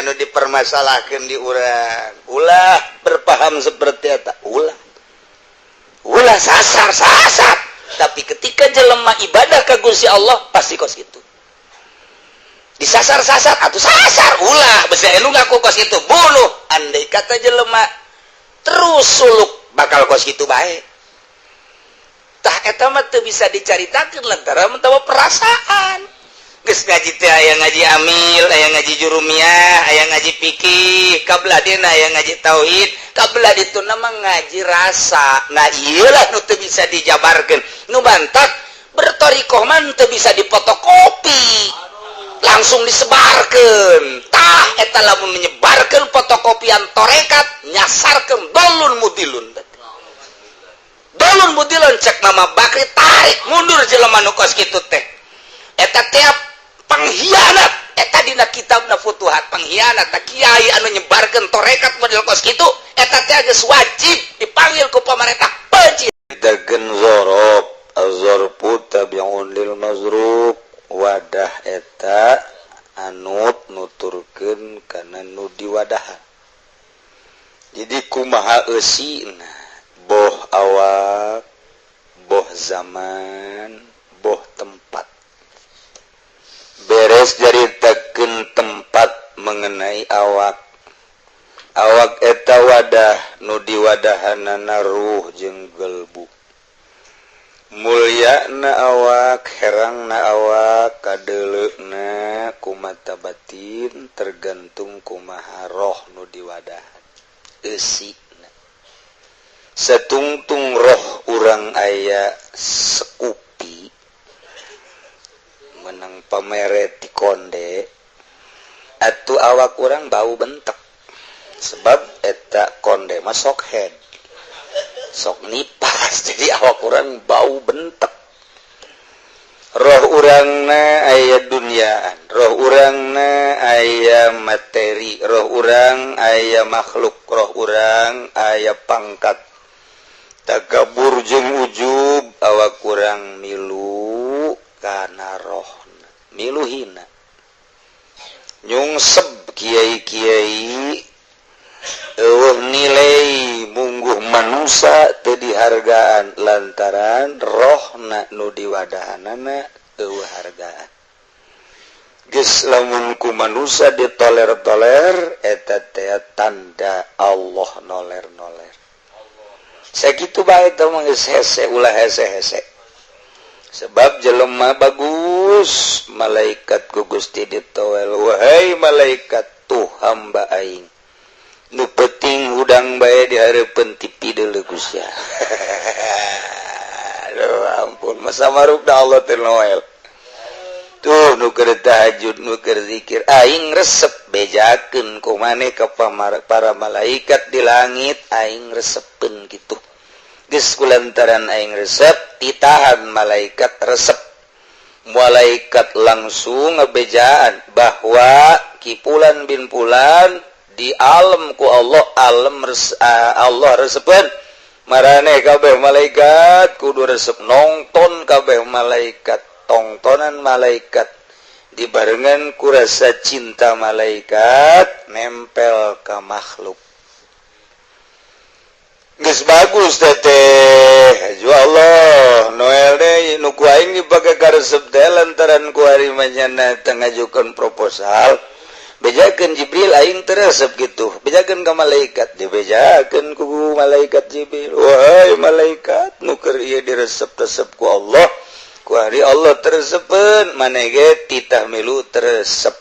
anu dipermasalahkan di urang ulah berpaham seperti eta ulah sasar tapi ketika jelema ibadah ka Gusti Allah pasti kos itu disasar-sasar atau sasar ulah besi elu ngaku kos itu bunuh andai kata jelema terus suluk bakal kos itu baik tah eta mah teu bisa dicaritakeun lantaran mentawa perasaan geus ngaji teh aya ngaji amil aya ngaji jurumiyah aya ngaji fikih kabelah dina aya ngaji tauhid kabelah dituna mah ngaji rasa nah iyalah nu teu bisa dijabarkeun nu bantak bertorikoh man teu bisa dipotokopi langsung disebarkan tah eta lamun menyebarkan fotokopian torekat nyasarkan dolun mudilun cek Mama Bakri tarik mundur jelema nu kos kitu teh eta tiap pengkhianat eta dina kitabna Futuhat pengkhianat tak kiai anu nyebarkan torekat model kos kitu eta teh geus wajib dipanggil ku pamarentah peucit dagen zorob azorpu tabi'un lil mazrub wadah eta anut nuturkeun kana nu diwadahan jadi kumaha eusina boh awak boh zaman boh tempat beres jaritakeun tempat mengenai awak eta wadah nu diwadahanana ruh jeung gelbu mulia na awak herang na awak kadeleukna kumata batin tergantung kumaha roh nu diwadahan eusina satungtung roh urang aya sekupi menang pamere ti konde atuh awak urang bau bentek sebab eta konde mah sok head sok nipas jadi awak urang bau bentek roh urangna aya dunyaan roh urangna aya materi roh urang aya makhluk roh urang aya pangkat takabur jeung ujub awak urang milu kana rohna miluhina nyungsep kiai-kiai nilai mungguh manusia teu dihargaan lantaran rohna nu diwadahanana eueuh hargaan geus lamun ku manusia ditoler-toler eta teh tanda Allah noler-noler sakitu bae teh mah geus hese ulah hese-hese sebab jelema bagus malaikat ku Gusti ditowel wahai malaikat tuh hamba aing nu penting hudang bae di hareupeun ti pideuh Gusti. Aduh ampun masa marugna Allah teh Noel. Tuh nu keur tahajud nu keur zikir aing resep bejakeun ku maneh ka para malaikat di langit aing resepkeun kitu. Geus kulantaran aing resep titahan malaikat resep. Malaikat langsung ngabejaan bahwa kipulan bin pulan di alam ku Allah Allah resepeun marane kabeh malaikat kudu resep nongton kabeh malaikat tongtonan malaikat dibarengan ku rasa cinta malaikat nempel ka makhluk geus bagus teh ju Allah Noel deui nu ku aing dipake ka resep teh lantaran ku hari manyana teu ngajukeun proposal bejakeun Jibril aing teresep gitu bejakeun ka malaikat dibejakeun ku malaikat Jibril wahai malaikat nu keur ieu diresep-resep ku Allah ku hari Allah teresepeun maneh ge titah milu teresep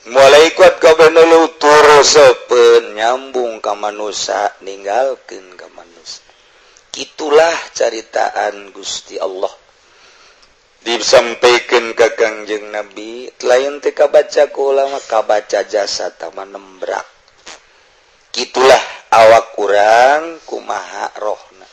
malaikat kabeh nu teresepeun nyambung ka manusia ninggalkeun ka manusia kitulah caritaan Gusti Allah disampaikan ke Kangjeng Nabi lain teh kabaca ku ulama kabaca jasa taman nembrak kitulah awak urang kumaha rohna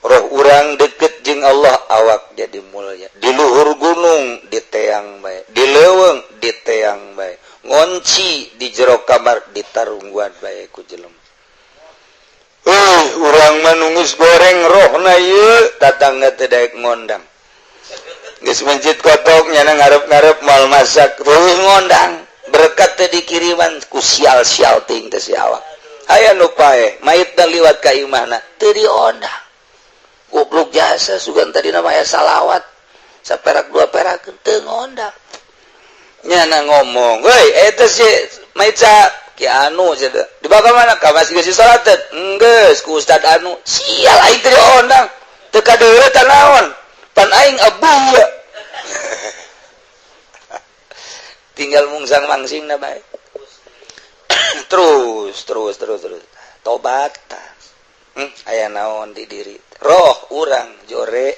roh urang deket jeung Allah awak jadi mulia di luhur gunung diteang bae di leuweung diteang bae ngonci di jero kamar ditarungguan bae ku jelema urang mah nunggus goreng rohna ieu tatangga teh daek ngondang geus mencit kotok nyana ngarep-ngarep mal masak terus ngondang berkat teh dikiriman ku sial-sial ting teh siawa aya nu pae mayit dan liwat ka imahna teu diondang goblok jasa sugan tadi namanya salawat saperak dua perak teu ngondang nyana ngomong woi eta si mayit sa ki anu cenah dibawa mana ka masjid geus salat teh enggeus ku ustad anu sial aing teu diondang teu kadeureut naon pan aing abuh tinggal mungsang mangsing na bae terus tobat aya naon di diri roh urang jore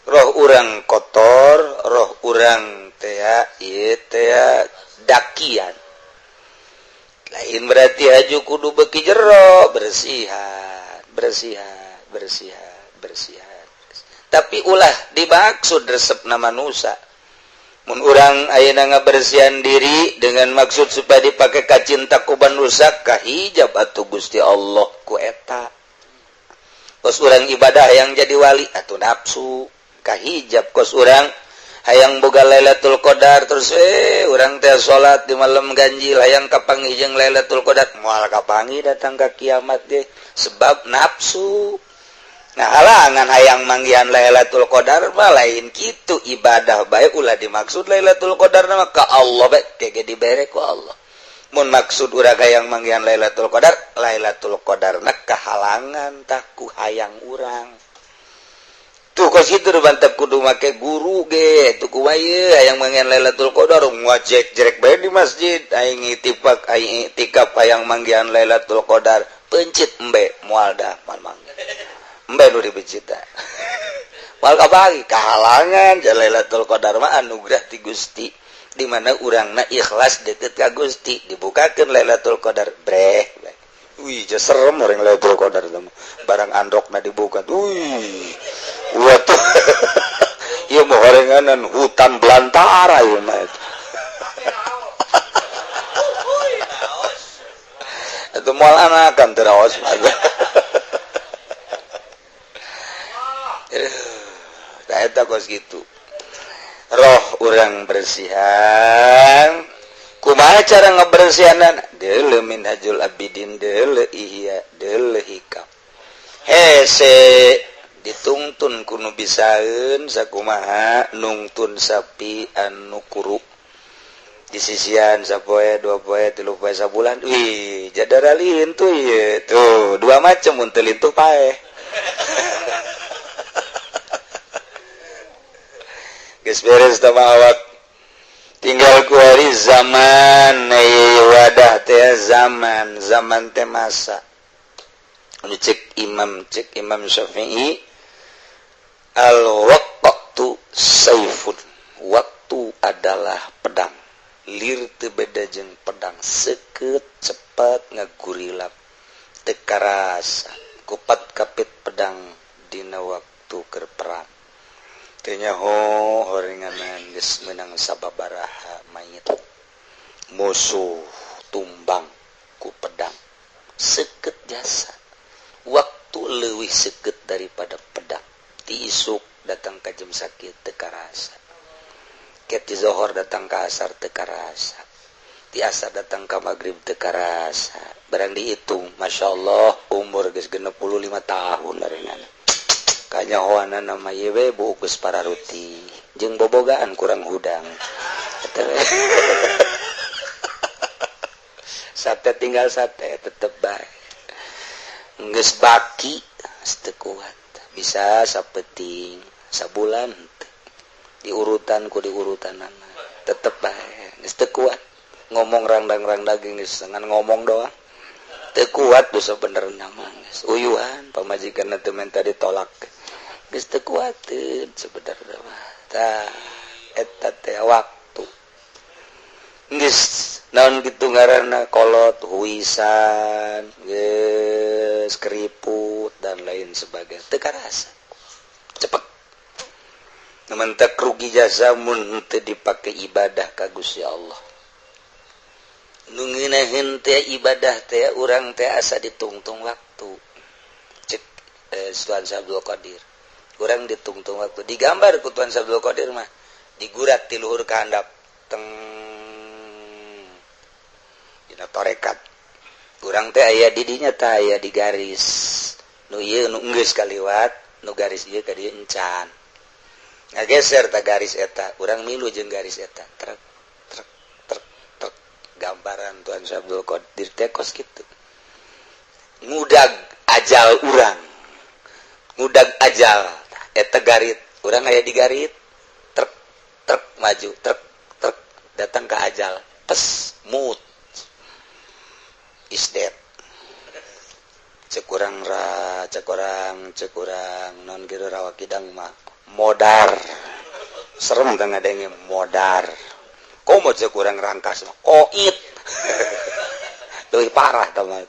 roh urang kotor roh urang teh ieu teh dakian lain berarti haju kudu beki jero bersihan tapi ulah dimaksud resepna manusia mun urang ayeuna ngabersihan diri dengan maksud supaya dipakai ka cinta ku manusia kahijab atuh Gusti Allah ku eta kos urang ibadah hayang jadi wali atuh nafsu kahijab kos urang hayang boga Lailatul Qadar terus urang teh salat di malam ganjil hayang kapanggih jeung Lailatul Qadar moal kapanggih datang ka kiamat deh sebab nafsu. Nah halangan hayang manggihan Lailatul Qadar mah lain kitu ibadah bae ulah dimaksud Lailatul Qadar mah ka Allah bae tege dibere ku Allah. Mun maksud urang hayang manggihan Lailatul Qadarna kahalangan tak ku hayang urang. Tuh kos kitu bantep kudu make guru ge tuh ku wae hayang manggihan Lailatul Qadar ngajek jerek bae di masjid aing itifak aing itikaf hayang manggihan Lailatul Qadar pencit embe moal da man embe nu dibicita mal kabagi kahalangan Lailatul Qadar mah anugerah ti Gusti di mana urangna ikhlas deukeut ka Gusti dibukakeun Lailatul Qadar breh wih ja serem orang Lailatul Qadar teh barang androkna dibuka wih waduh ieu mah horenganan hutan belantara ieu mah itu moal anakan teraos mah eta kos gitu roh urang bersihan kumaha cara ngabersihanan deuleu minhajul abidin deuleu ihya deuleu hikam hese ditungtun kudu bisaeun sakumaha nungtun sapi anu kuru di sisian sapoe dua poe tilu poe sabulan wih jadaralin tuh ieu tuh dua macam mun teu lintuh pae geus beres tama awak tinggal ku hari zaman wadah teh zaman teh masa anu cek Imam Syafi'i al waqtu saifun waktu adalah pedang lir teu beda jeung pedang seukeut cepat ngagurilap teu karasa kupat kapit pedang dina waktu keur perang tanya horenganan geus meunang sababaraha mayit musuh tumbang ku pedang seukeut jasa waktu leuwih seukeut daripada pedang ti isuk datang ka jam sakit teu karasa ket ti zohor datang ka asar teu karasa ti asar datang ka magrib teu karasa barang dihitung masyaallah umur geus 65 tahun arenana kanyahoana nama yewe bukus para ruti jeung bobogaan kurang hudang sate tinggal sate tetep bae geus baki teu kuat bisa sapeting sabulan diurutan ku diurutanana tetep bae geus teu kuat ngomong randang-randang geus ngan ngomong doang teu kuat dosa bener nama geus uyuhan pamajikanna teu menta ditolak geus teu kuateun sebenarnya mah tah eta teh waktu geus naon kitu ngaranna kolot huisan geus keriput dan lain sebagainya teu karasa cepet namentek rugi jasa mun teu dipake ibadah ka Gusti Allah nu ngeunaheun teh ibadah teh urang teh asa ditungtung waktu cek Tuan Abdul Qadir urang ditungtung waktu digambar ku Tuan Abdul Qadir mah digurat ti luhur ka handap teng torekat kurang teh aya didinya teh aya di garis nu ieu nu geus kaliwat nu garis ieu ka dieu encan ngageser ta garis eta urang milu jeung garis eta trek trek trek trek gambaran Tuan Abdul Qadir teh kos kitu ngudag ajal urang ngudag ajal eta garit urang aya di garit trek trek maju trek trek datang ke ajal pes mut is dead cek urang non kieu rawa kidang mah modar serem teh ngadenge modar komo cek urang rangkas mah koit leuwih parah tah mah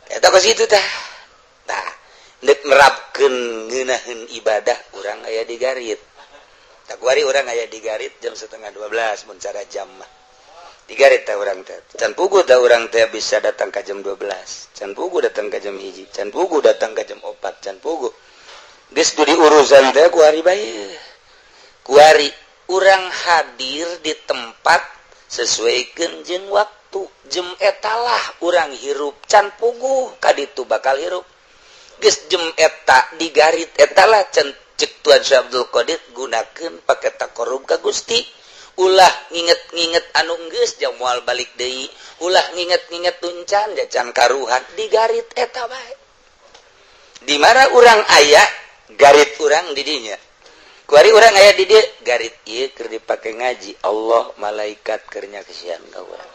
eta ka situ tah tah neuk nerapkeun ngeunaheun ibadah urang aya di garit tak kuari urang aya di garit jam 11:30 mun cara jam mah di garit teh urang teh can pugu teh urang teh bisa datang ka jam 12 can pugu datang ka jam 1 can pugu datang ka jam 4 can pugu geus di urusan teh kuari bae kuari urang hadir di tempat sesuaikeun jeung waktu jem etalah urang hirup can pugu ka ditu bakal hirup geus jem eta di garit etalah can cek Tuan Abdul Qadir gunakeun pake takarrub ka Gusti ulah nginget-nginget anu geus jang moal balik deui ulah nginget-nginget tuncan can karuhan di garit eta bae di mana urang aya garit urang di dinya kuari urang aya di dieu garit ieu keur dipake ngaji Allah malaikat keur nyaksian ka urang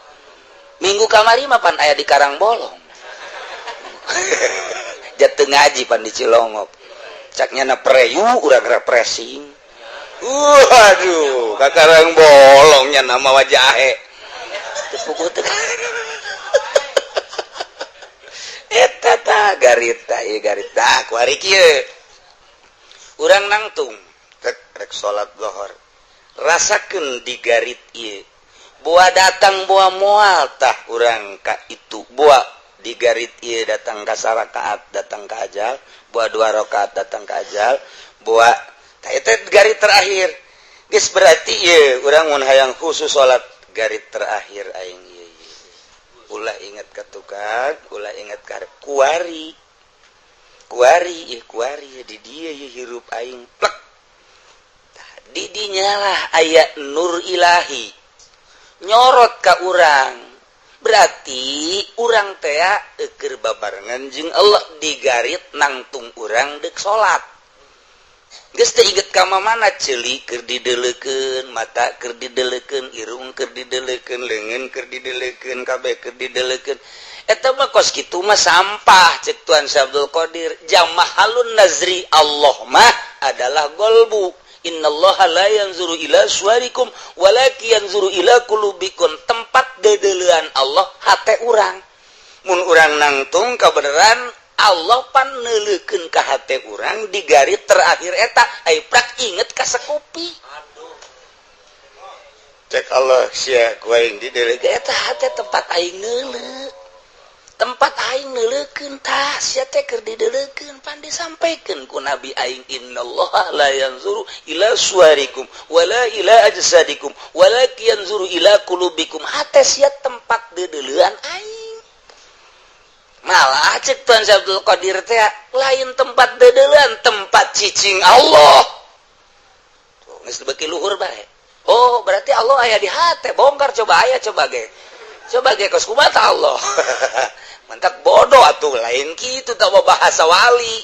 minggu kamari mah pan aya di Karang Bolong jatuh ngaji pan di Cilongop caknya na preyu urang refreshing aduh ka Karang Bolongnya nama wajahe tepuku teh eta tah garita ieu garita kuari kieu urang nangtung rek salat zuhur rasakeun di garit ieu boa datang boa moal tah urang ka itu boa di garit ieu datang ka sarakaat datang ka ajal boa 2 rakaat datang ka ajal boa tah eta garit terakhir geus berarti ieu urang mun hayang khusus salat garit terakhir aing ieu ulah inget ka tukang ulah inget ka kuari di dieu ieu hirup aing plek tah di dinya lah aya nur ilahi nyorot ka urang berarti urang teh keur babarengan jeung Allah di garit nangtung urang deuk salat geus teh inget ka mamana ceuli keur dideleukeun mata keur dideleukeun irung keur dideleukeun leungeun keur dideleukeun kabeh keur dideleukeun eta mah kos kitu mah sampah cek Tuan Abdul Qadir jamahalun nazri Allah mah adalah golbu innallaha la yanzuru ila suwarikum walakin yanzuru ila qulubikum tempat dedeleuan Allah hate urang mun urang nangtung kabeneran Allah pan neuleukeun ka hate urang di garit terakhir eta ai prak inget ka sakopi cek Allah sia ku aing dideleukeun eta hate tempat aing neuleuh tempat aing neuleukeun tah sia teh keur dideleukeun pan disampaikeun ku nabi aing innallaha la yanzuru ila suwarikum wala ila ajsadikum walakin yanzuru ila qulubikum hate sia tempat dedeleuan aing malah cek Tuan Abdul Qadir teh lain tempat dedeleuan tempat cicing Allah tuh geus beuki luhur bae oh berarti Allah aya di hate bongkar coba aya coba ge kos kumaha Allah mantap bodoh atuh lain kitu tah bahasa wali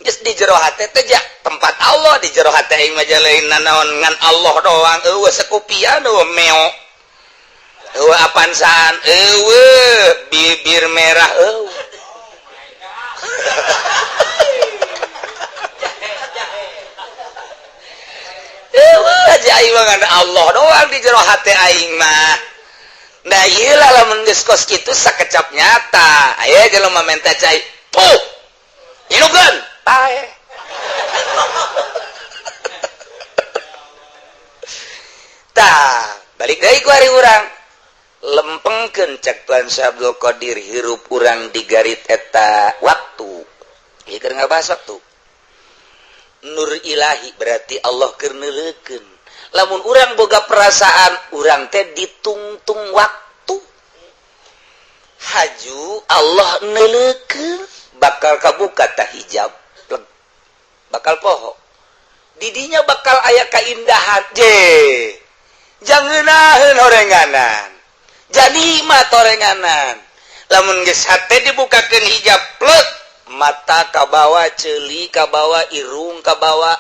geus di jero hate teh tempat Allah di jero hate aing mah lain nanaon ngan Allah doang eueuh sakupian eueuh meo eueuh apansaan eueuh bibir merah eueuh eueuh aja aing mah ngan Allah doang di jero hate aing mah nah ieu lah lamun geus kos kitu sakecap nyata aya jelema menta cai puh inukeun pae tah balik deui ku ari urang lempengkeun cek Tuan Abdul Qadir hirup urang di garit eta waktu ieu keur ngabahas waktu nur ilahi berarti Allah keur neuleukeun lamun urang boga perasaan urang teh ditungtung waktu haju Allah neleukeun bakal kabuka tah hijab bakal poho didinya bakal aya kaindahan jangeunahun horenganan jadi mah torenganan lamun geus hate dibukakeun hijab plek mata kabawa ceuli kabawa irung kabawa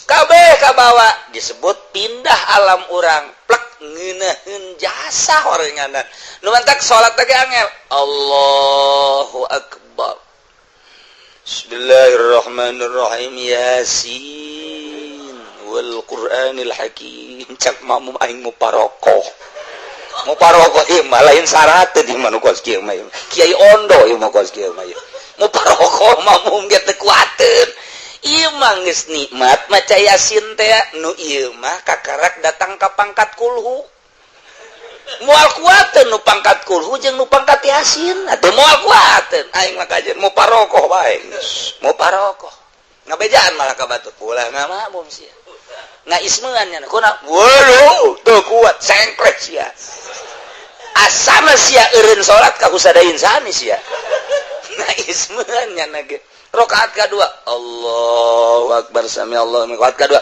kabeh kabawa disebut pindah alam urang plek ngeunaheun jasa horenganan nu mantak salat teh angel Allahu akbar Bismillahirrahmanirrahim Yasin wal Qur'anil Hakim cak mamum aing muparokoh ieu mah lain syarat teh di mana kos kieu mah Kiai Ondo ieu mah kos kieu mah muparokoh mamum ge teu kuateun ieu mah geus nikmat maca Yasin teh nu ieu mah kakarak datang ka pangkat kulhu moal kuateun nu pangkat kulhu jeung nu pangkat Yasin atuh moal kuateun aing mah kajen muparokoh bae muparokoh ngabejaan malah ka batur ulah ngamamum sia ngaismeun nya kuna waduh teu kuat sengklet sia asana sia eureun salat ka kusadain sani sia ngaismeun nya ge rakaat kedua Allahu akbar sami Allahu rakaat kedua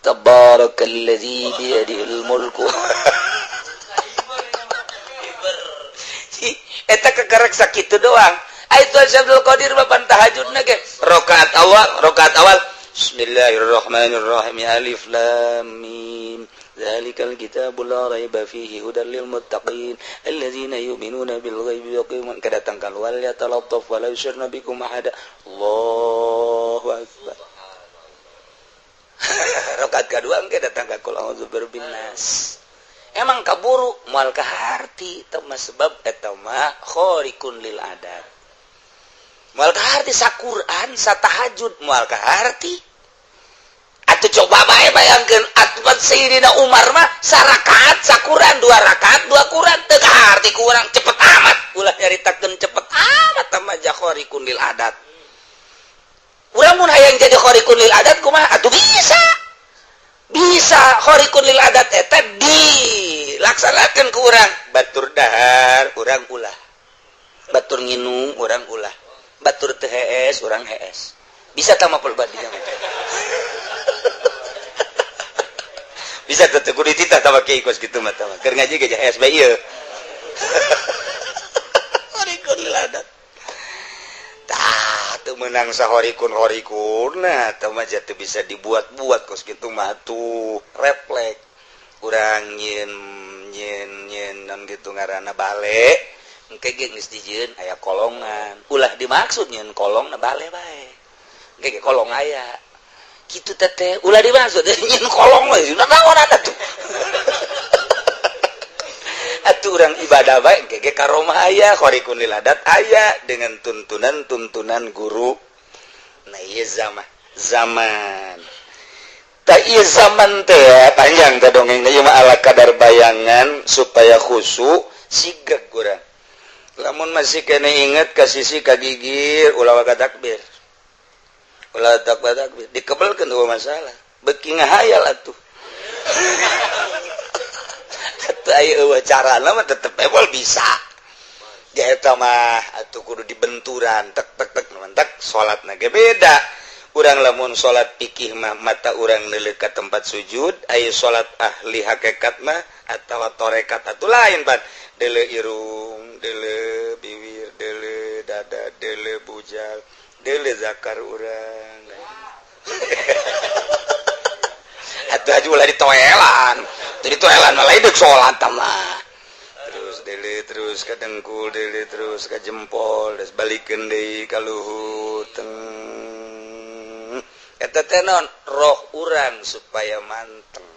tabarakalladzi biyadihil mulku eta kekerek sakitu doang aya tu Abdul Qadir bapan tahajudna ge rakaat awal Bismillahirrahmanirrahim alif lam mim dzalikal kitabul la raiba fihi hudal lil muttaqin alladzina yu'minuna bil ghaibi wa yuqimuna kadatang kal wal yatalattaf wa la yusyruna bikum ahada Allahu akbar rakaat kedua engke datang ka qul a'udzu birabbin nas emang kaburu moal kaharti teu mah sebab eta mah khariqun lil adat moal kaharti saquran satahajud moal kaharti atuh coba bae bayangkeun atuh Sayyidina Umar mah sarakaat saquran 2 rakaat 2 Quran teu kaharti ku urang cepet amat ulah nyaritakeun cepet amat tah mah khariqun lil adat urang mun hayang jadi khariqun lil adat kumaha atuh bisa khariqun lil adat eta dilaksanakeun ku urang batur dahar urang ulah batur nginum urang ulah batur teu hees urang hees bisa tah mah pelbadi bisa teh kudu dititah tah kiai kos kitu mah tah keur ngaji ge hees bae ieu khariqun lil adat tah teu meunang sahorikun nah tah mah teu bisa dibuat-buat kos kitu mah tuh refleks urang nyin non gitu ngaranna bale engke ge geus dijieun aya kolongan ulah dimaksud nyin kolongna bale bae engke ge kolong aya kitu teh ulah dimaksud nyin kolong mah naon atuh atuh urang ibadah bae engke ge karomah aya khariqun lil adat aya dengan tuntunan guru nah ieu zaman tak iya zaman teh panjang teh dongeng ieu mah ala kadar bayangan supaya khusyuk sigeg urang lamun masih kene inget ka sisi kagigir ulah waga takbir dikebelkeun eueuh masalah beuki ngahayal atuh atuh aya eueuh carana mah tetep ebol bisa dia eta mah atuh kudu dibenturan tek mentek salatna ge beda urang lamun salat fikih mah mata urang neuleuh ka tempat sujud aya salat ahli hakikat mah atawa tarekat atuh lain pan deuleuh irung deuleuh bibir deuleuh dada deuleuh bujal deuleuh zakar urang atuh aju ulah ditoelan jadi toelan mah lain deuk salat mah terus deuleuh terus ka dengkul deuleuh terus ka jempol terus balikeun deui ka luhur eta teh naon roh urang supaya manteng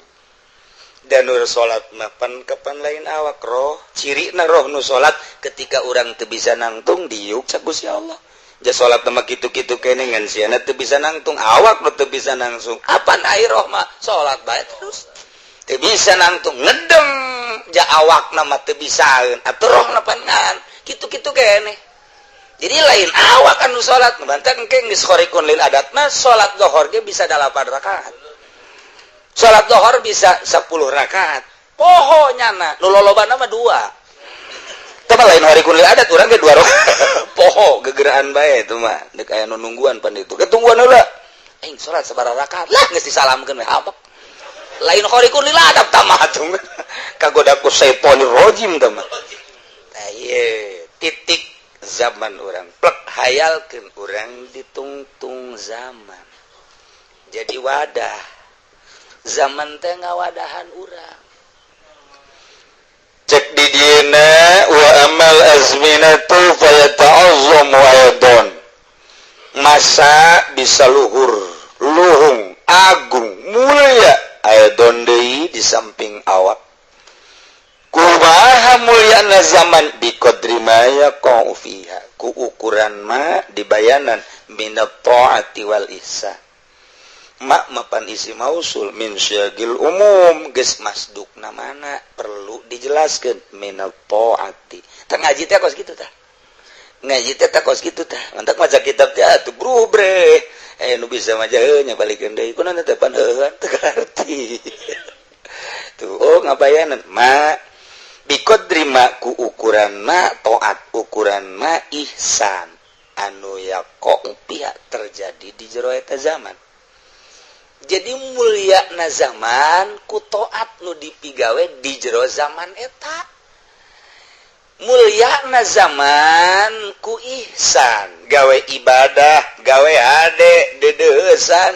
dan nur salat mah kapan lain awak roh cirina roh nu salat ketika urang teu bisa nangtung diuk ca Gusti Allah ja salat mah kitu-kitu kene ngan siana teu bisa nangtung awak nu teu bisa nangsung apan ai roh mah salat bae terus teu bisa nangtung ngedem ja awakna mah teu bisaeun atuh rohna pangan kitu-kitu kene jadi lain awak anu salat bantang engke geus khariqun lil adat mah salat zuhur ge bisa 8 rakaat. Salat zuhur bisa 10 rakaat. Poho nyana nu lolobana mah 2. lain hari kunil adat orang ge 2 rakaat poho gegeraan bae itu mah dek aya nu nungguan pan itu ketungguan heula aing salat sabaraha rakaat lah geus disalamkeun we habak lain hari kunil adat tamah atuh kagoda ku syaitonir rajim tamah tah ieu titik zaman orang plek hayalkeun orang ditungtung zaman jadi wadah zaman teh ngawadahan urang cek di dina wa amal azminatu fayata'azzam wa yadon masa bisa luhur luhung agung mulia ayadon deui di samping awak kumaha mulyana zaman biqadri ma yaqau fiha ku ukuran ma dibayanan minat taati wal ihsan mak mapan isi mausul min syagil umum geus masdukna mana perlu dijelaskeun minal taati tah ngaji teh kos kitu tah ngaji teh kos kitu tah mantak maca kitab teh atuh bro bre nu bisa maca nya balikeun deui kunaon teh pan teu ngarti tuh oh ngabayanan ma biqadri ma ku ukuran ma taat ukuran ma ihsan anu yaqau pihak terjadi di jero eta zaman jadi mulia na zaman ku taat nu dipigawe di jero zaman eta mulia na zaman ku ihsan gawe ibadah gawe hade dedeusan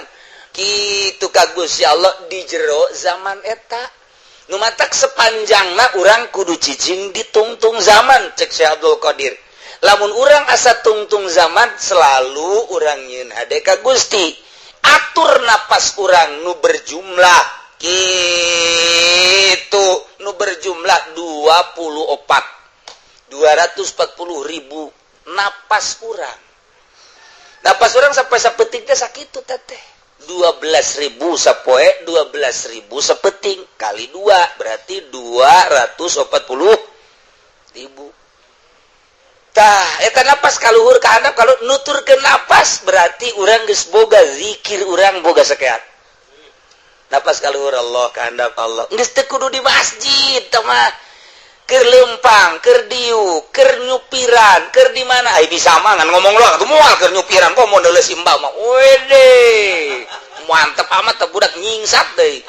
kitu ka Gusti Allah di jero zaman eta nu matak sepanjangna urang kudu cicing ditungtung zaman cek Syekh Abdul Qadir lamun urang asa tungtung zaman selalu urang nyieun hade ka Gusti atur napas urang nu berjumlah kitu nu berjumlah 240.000 napas urang sampai sapeting teh sakitu teh 12.000 sapoe 12.000 sapeting kali 2 berarti 240.000 tah eta napas kaluhur ka handap kalau nuturkeun napas berarti urang geus boga zikir urang boga sakeat napas kaluhur Allah ka handap Allah geus teu kudu di masjid tah mah keur leumpang keur diuk keur nyupiran keur di mana ai bisa mah ngan ngomong lo atuh moal keur nyupiran kok model simbah mah wede mantep amat teh budak nyingsat deui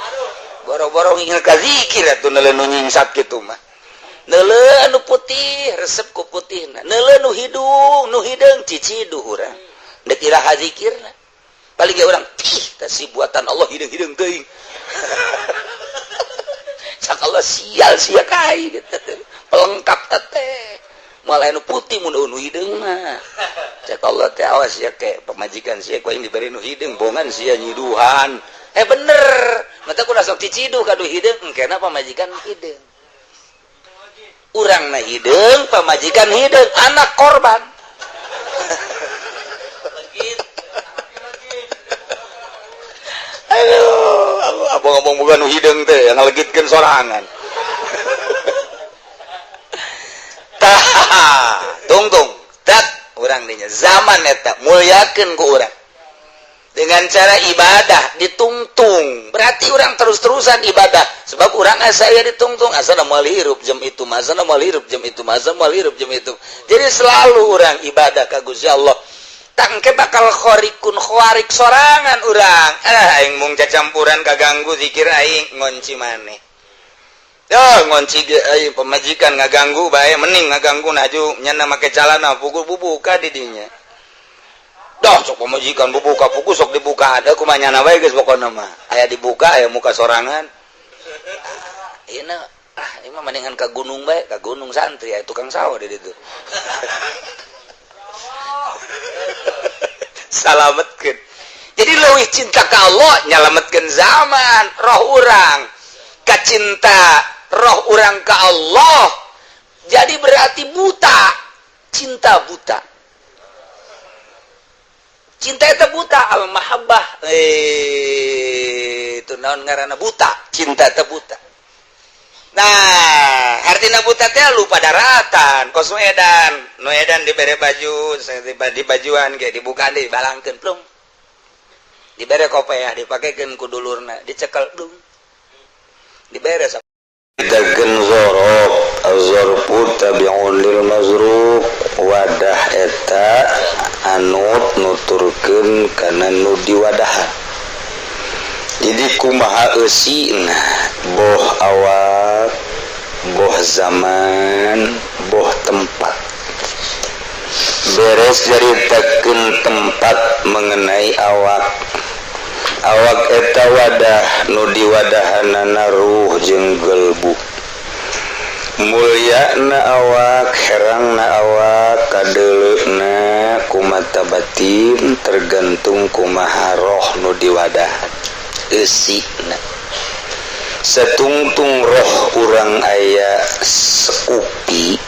boro-boro ngingil ka zikir atuh neuleuh nu nyingsat kitu mah neuleuh anu putih resep ku putihna neuleuh nu hideung cicidu urang dek iraha zikirna paling ge urang tah si buatan Allah hideung-hideung teuing sak Allah sial sia kai gitu pelengkap teh malah anu putih mun nu hideung mah cek Allah teh awas ya ke pamajikan sia ku aing diberi nu hideung bongan sia nyiduhan bener mata kudu sok cicidu kadu hideung engkena pamajikan hideung urang na hideung pamajikan hideung anak korban aduh abang-abang bukan nu hideung teh yang ngalegitkeun sorangan tah tungtung dat urang dinya zaman eta mulyakeun ku urang dengan cara ibadah ditungtung berarti orang terus-terusan ibadah sebab orang asa ya ditungtung asa moal hirup jam itu masa moal hirup jam itu masa moal hirup jam itu jadi selalu orang ibadah ka Gusti Allah tangke bakal khorikun khawarik sorangan urang aing mung cacampuran kaganggu zikir aing ngonci maneh ngonci aing pemajikan ngaganggu bae mending ngaganggu naju nyana make calana pukul bubuka di dinya dah sok pemajikan buka puku sok dibuka ada kumanya wae geus pokona mah aya dibuka aya muka sorangan ieu ieu mah mendingan ka gunung bae ka gunung santri aya tukang sawah di ditu salametkeun jadi leuwih cinta ka Allah nyalametkeun zaman roh urang kacinta roh urang ka Allah jadi berarti buta cinta buta cinta itu buta al-mahabbah itu naon ngaranna buta cinta itu buta nah artina buta teh lupa daratan kos nu edan dibere baju di bajuan ge dibuka deui balangkeun plung dibere kopiah dipakekeun ku dulurna dicekel plung dibere dagen zorok As-sarfu tabi'un lil mazruf wadah eta anut nuturkeun kana nu diwadahan. Jadi kumaha eusina boh awak, boh zaman, boh tempat. Beres jaritakeun tempat mengenai awak. Awak eta wadah nu diwadahanana ruh jeung gelbu. Mulyana awak, herangna awak, kadeleuna kumata batin tergantung kumaha roh nu diwadahan. Eusina setungtung roh urang aya sekupi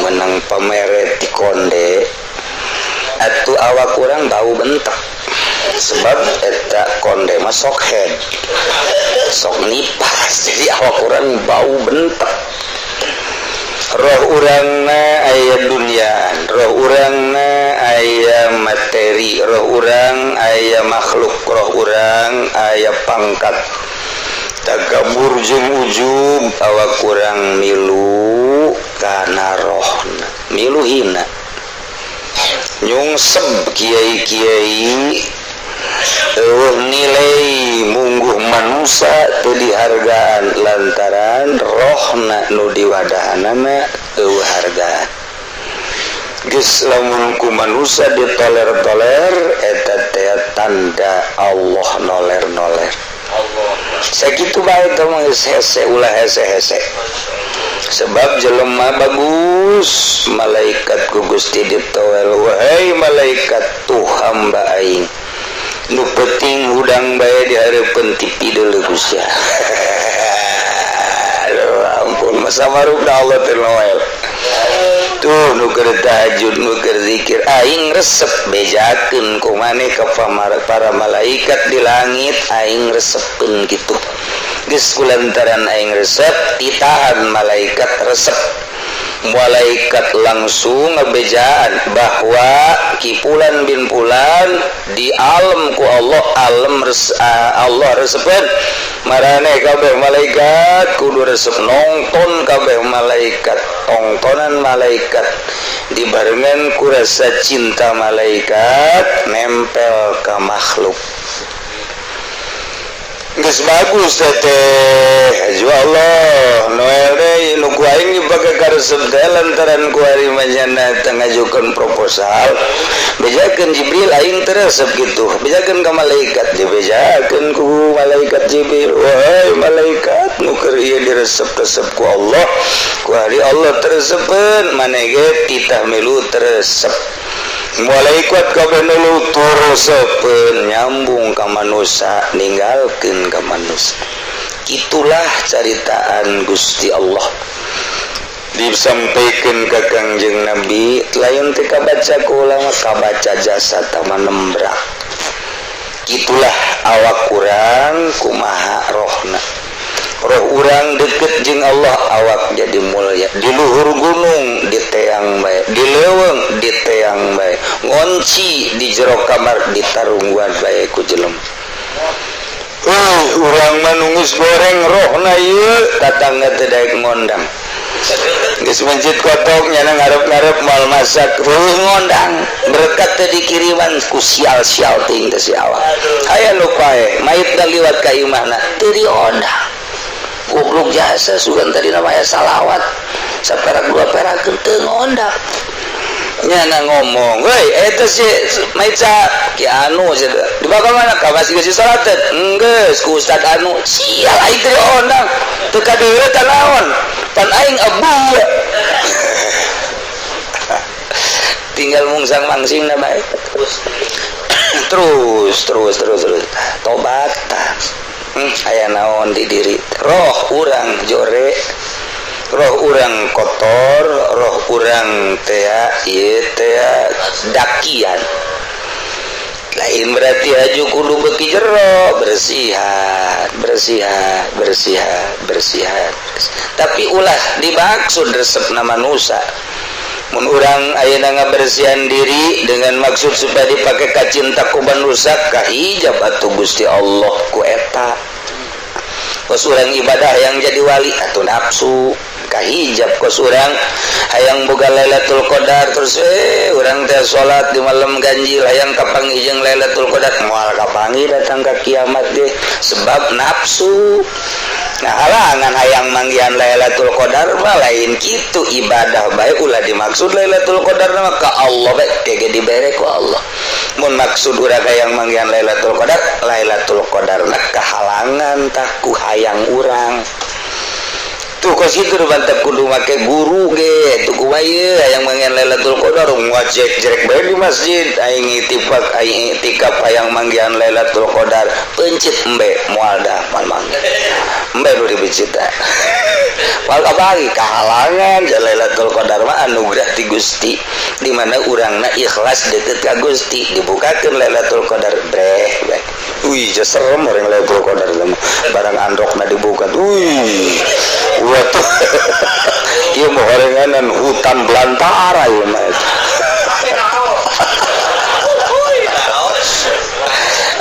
menang pamere ti konde atuh awak urang bau bentek sebab eta konde mah sok head sok nipas jadi awak urang bau bentek. Roh urangna aya dunyaan, roh urangna aya materi, roh urang aya makhluk, roh urang aya pangkat. Takabur jeung ujub awak urang milu kana rohna, milu hina. Nyungsep kiai-kiai nilai mungguh manusia teu dihargaan lantaran rohna nu diwadahanana eueuh hargaan. Geus lamun ku manusia ditoler-toler eta teh tanda Allah noler-noler. Sakitu bae teh mah hese ulah hese-hese. Sebab jelema bagus malaikat ku Gusti ditowel wahai malaikat tuh hamba aing nu penting hudang bae dihareupeun ti pideul Gusti. Ampun masa maruk Allah teh noel. Tuh nu keur tahajud nu keur zikir aing resep bejakeun ku maneh ka para malaikat di langit aing resepkeun kitu. Geus kulantaran aing resep ditahan malaikat resep. Malaikat langsung ngabejaan bahwa kipulan bin pulan di alam ku Allah alam Allah resepkeun marane kabeh malaikat kudu resep nongton kabeh malaikat tongtonan malaikat dibarengan ku rasa cinta malaikat nempel ka makhluk. Geus bagus teh haju Allah noel deui nu ku aing dipake karesep teh lantaran ku ari manjana teu ngajukeun proposal bejakeun Jibril aing teu resep kitu bejakeun ka malaikat dibejakeun ku malaikat Jibril wahai malaikat nu keur ieu diresep-resep ku Allah ku ari Allah teu resepkeun maneh ge titah milu teu resep. Malaikat kabeh nu lutur resepkeun nyambung ka manusia ninggalkeun ka manusia. Itulah caritaan Gusti Allah disampaikan ka Kangjeng Nabi lain teh kabaca ku ulama kabaca jasa taman nembrak. Itulah awak urang kumaha rohna. Roh urang deket jeung Allah awak jadi mulia. Di luhur gunung diteang bae, di leuweung diteang bae, ngonci di jero kamar ditarungguan bae ku jelema. Urang mah nunggus goreng rohna ieu tatangga teh daek ngondang. Geus mencit kotok nyana ngarep-ngarep mal masak ruh ngondang berkat teh dikiriman ku sial-sial teuing teh si awak. Aya nu pae maitna liwat ka imahna teu diondang. Goblok jasa sugan tadi namanya salawat saperak dua perak teu ngondang. Nyana ngomong, "Hei, eta si maica ki anu di bakal mana ka masih geus salat teh?" "Enggeus ku Ustad anu." "Sial aing teh ondang teu kadeure teh naon? Pan aing abu." Tinggal mungsang mangsing na bae. Terus tobatan. Aya naon di diri roh urang jore roh urang kotor roh urang teh ieu teh dakian lain berarti aju kudu beki jero bersihan tapi ulah dimaksud resepna manusia mun urang ayeuna ngabersihan diri dengan maksud supaya dipake kacinta ku manusia kahijab atuh Gusti Allah ku eta kos urang ibadah yang jadi wali atau nafsu kahijab kos urang hayang boga Lailatul Qadar terus urang teh salat di malam ganjil hayang kapangi jeung Lailatul Qadar moal kapangi datang ka kiamat deh sebab nafsu. Nah halangan hayang manggihan Lailatul Qadar mah lain kitu ibadah bae ulah dimaksud Lailatul Qadar mah ka Allah bae tege dibere ku Allah. Mun maksud urang hayang manggihan Lailatul Qadar nah kahalangan tah ku hayang urang. Tuh kos itu bantap kudu make guru ge tuh kumaha hayang manggihan Lailatul Qadar ngajek jerek bae di masjid aing itikaf hayang manggihan Lailatul Qadar pencit embe moal da manggihan embe nu dibicita wal kabagi kahalangan Lailatul Qadar mah anugerah ti Gusti di mana urangna ikhlas deukeut ka Gusti dibukakeun Lailatul Qadar breh wih serem orang Lailatul Qadar barang androkna dibuka wih waduh ieu mah horenganan hutan belantara ieu mah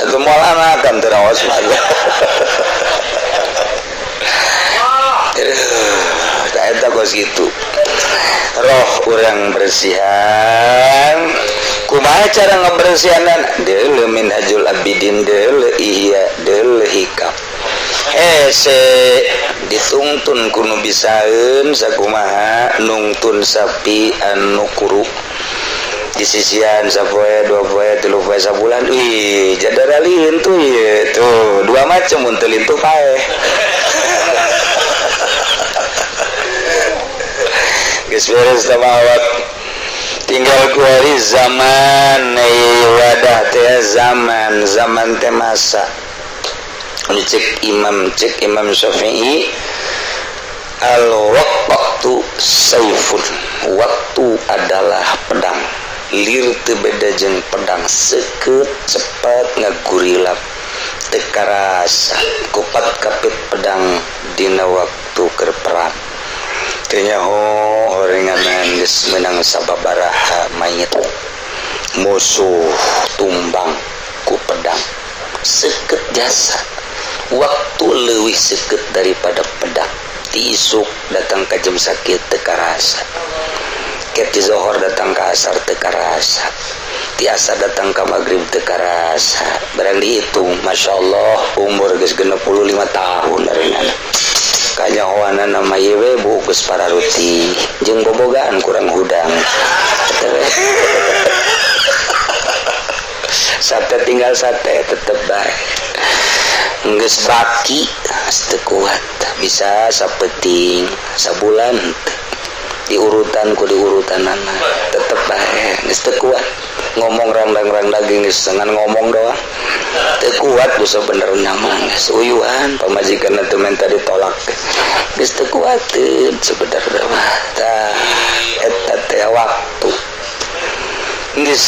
itu moal anakan terawas mah eta kos gitu roh urang bersihan kumaha cara ngabersihanan deuleu minhajul abidin deuleu iya deuleu hikam hese dituntun kudu bisaeun sakumaha nungtun sapi anu kuru di sisian sapoe dua poe tilu poe sabulan wih jadara liun tuh ieu tuh dua macam mun teu lintu pae geus beres tamawat tinggal kuari zaman wadah teh zaman teh masa cek Imam Syafi'i al-waqtu saifun waktu adalah pedang lir teu beda jeung pedang seukeut cepat ngagurilap teu karasa kupat kapit pedang dina waktu keur perang tanya horenganan geus menang sababaraha mayit musuh tumbang ku pedang seukeut jasa waktu leuwih seukeut daripada pedang ti isuk datang ka jam sakit teu karasa ket ti zohor datang ka asar teu karasa ti asar datang ka magrib teu karasa barang dihitung masyaallah umur geus 65 tahun areuna kanyahoana nama yewe bukus pararuti jeung bobogaan kurang hudang sate tinggal sate tetep bae geus baki teu kuat bisa sapeting sabulan diurutan ku diurutanana tetep bae geus teu kuat ngomong randang-randang daging geus dengan ngomong doang teu kuat bisa bener nama geus uyuhan pamajikanna teu menta ditolak geus teu kuateun sebenarnya mah tah eta teh waktu geus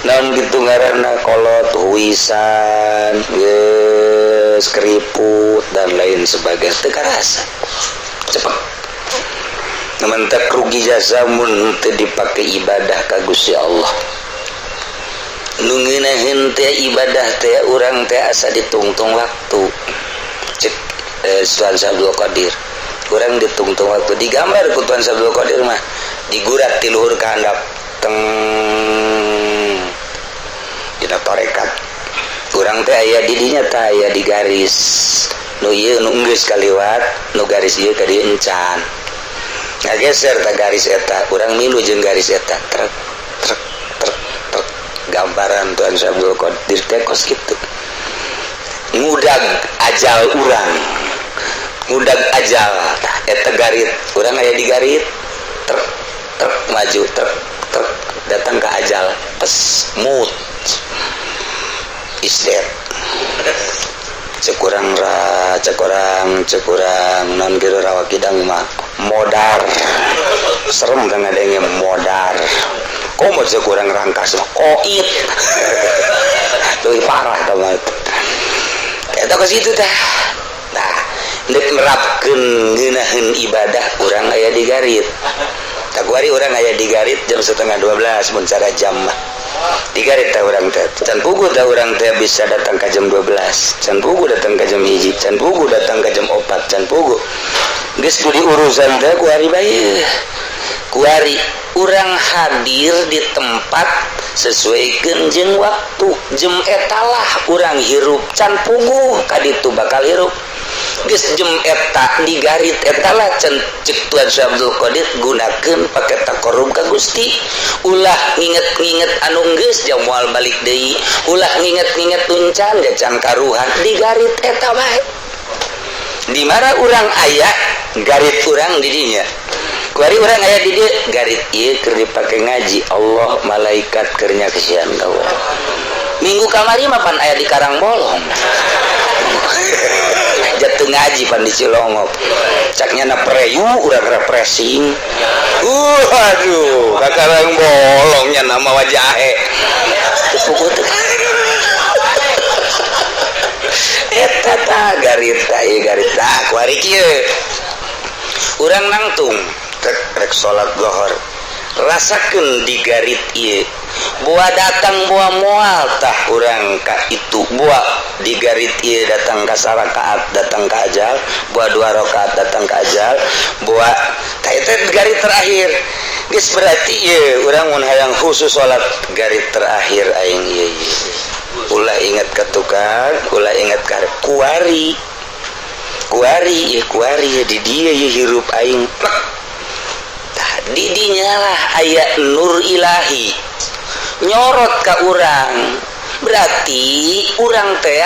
naon kitu ngaranna kolot huisan geus keriput dan lain sebagainya teu karasa cepet namentak rugi jasa mun teu dipake ibadah ka Gusti Allah nu ngeunaheun teh ibadah teh urang teh asa ditungtung waktu cek Tuan Abdul Qadir urang ditungtung waktu digambar ku Tuan Abdul Qadir mah digurat ti luhur ka handap teng dina tarekat urang teh aya di dinya teh aya di garis nu ieu nu geus kaliwat nu garis ieu ka dieu encan ngageser ta garis eta urang milu jeung garis eta trek gambaran Tuan Abdul Qadir teh kos kitu ngudag ajal urang ngudag ajal eta garit urang aya di garit trek maju trek datang ke ajal pas mut is dead cekurang non kira rawa kidang mah modar serem kan adanya modar komo cekurang rangkas koit lebih parah teman eta ke situ tah nah nek nerapkeun ngeunaheun ibadah urang aya di garit tak kuari orang aya di garit jam 11:30 mun cara jam mah di garit teh urang teh can pugu teh urang teh bisa datang ke jam 12 can pugu datang ke jam 1 can pugu datang ke jam 4 can pugu geus di urusan teh kuari bae kuari urang hadir di tempat sesuaikeun jeung waktu jem etalah urang hirup can puguh ka ditu bakal hirup geus jem eta di garit eta lah cek Tuan Syekh Abdul Qadir gunakeun pake takorum ka Gusti ulah nginget-nginget anu geus jang moal balik deui ulah nginget-nginget uncan da can karuhan di garit eta bae di mana urang aya garit urang di dinya kuari urang aya di dieu garit ieu keur dipake ngaji Allah malaikat keur nyaksian ka urang minggu kamari mah pan aya di Karang Bolong jatuh ngaji pan di Cilongop caknya na preyu urang refreshing aduh ka Karang Bolongnya nama wajahe tepuk teu eta tah garit kuari kieu urang nangtung rek salat zuhur rasakeun di garit ieu buah datang buah moal tah urang ka itu buah di garit ieu datang ka sarakaat datang ka ajal buah 2 rakaat datang ka ajal buah tah eta garit terakhir geus berarti ieu urang mun hayang khusus salat garit terakhir aing ieu ulah ingat ka tukang ulah ingat ka kuari di dia ieu hirup aing di dinya lah aya nur ilahi nyorot ka urang berarti urang teh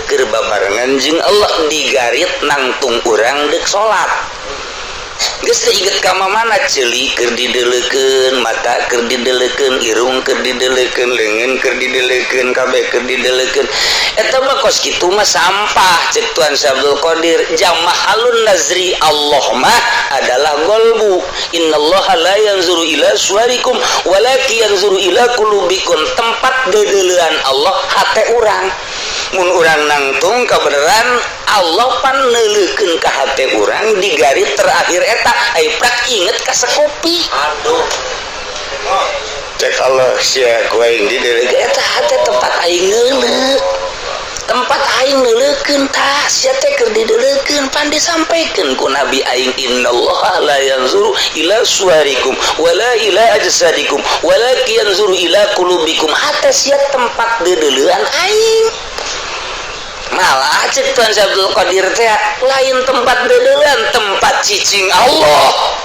keur babarengan jeung Allah di garit nangtung urang deuk salat geus teu inget ka mamana ceuli keur dideleukeun mata keur dideleukeun irung keur dideleukeun leungeun keur dideleukeun kabeh keur dideleukeun eta mah kos kitu mah sampah cek Tuan Syekh Abdul Qadir jamahalun nazri Allah mah adalah qalbu innallaha la yanzuru ila suwarikum walakin yanzuru ila qulubikum tempat dedeleuan Allah hate urang mun urang nangtung kabeneran Allah pan neuleukeun ka hate urang di garit terakhir eta ai prak inget ka sakopi aduh cek Allah sia ku aing di deuleukeun eta hate tempat aing ngeuleuh tempat aing neuleukeun tah sia teh keur dideuleukeun pan disampaikeun ku Nabi aing innallaha la yanzuru ila suwarikum wala ila ajsadikum walakin yanzuru ila qulubikum hate sia tempat dedeleuan aing malah cek Tuan Syekh Abdul Qadir teh lain tempat dedeleuan tempat cicing Allah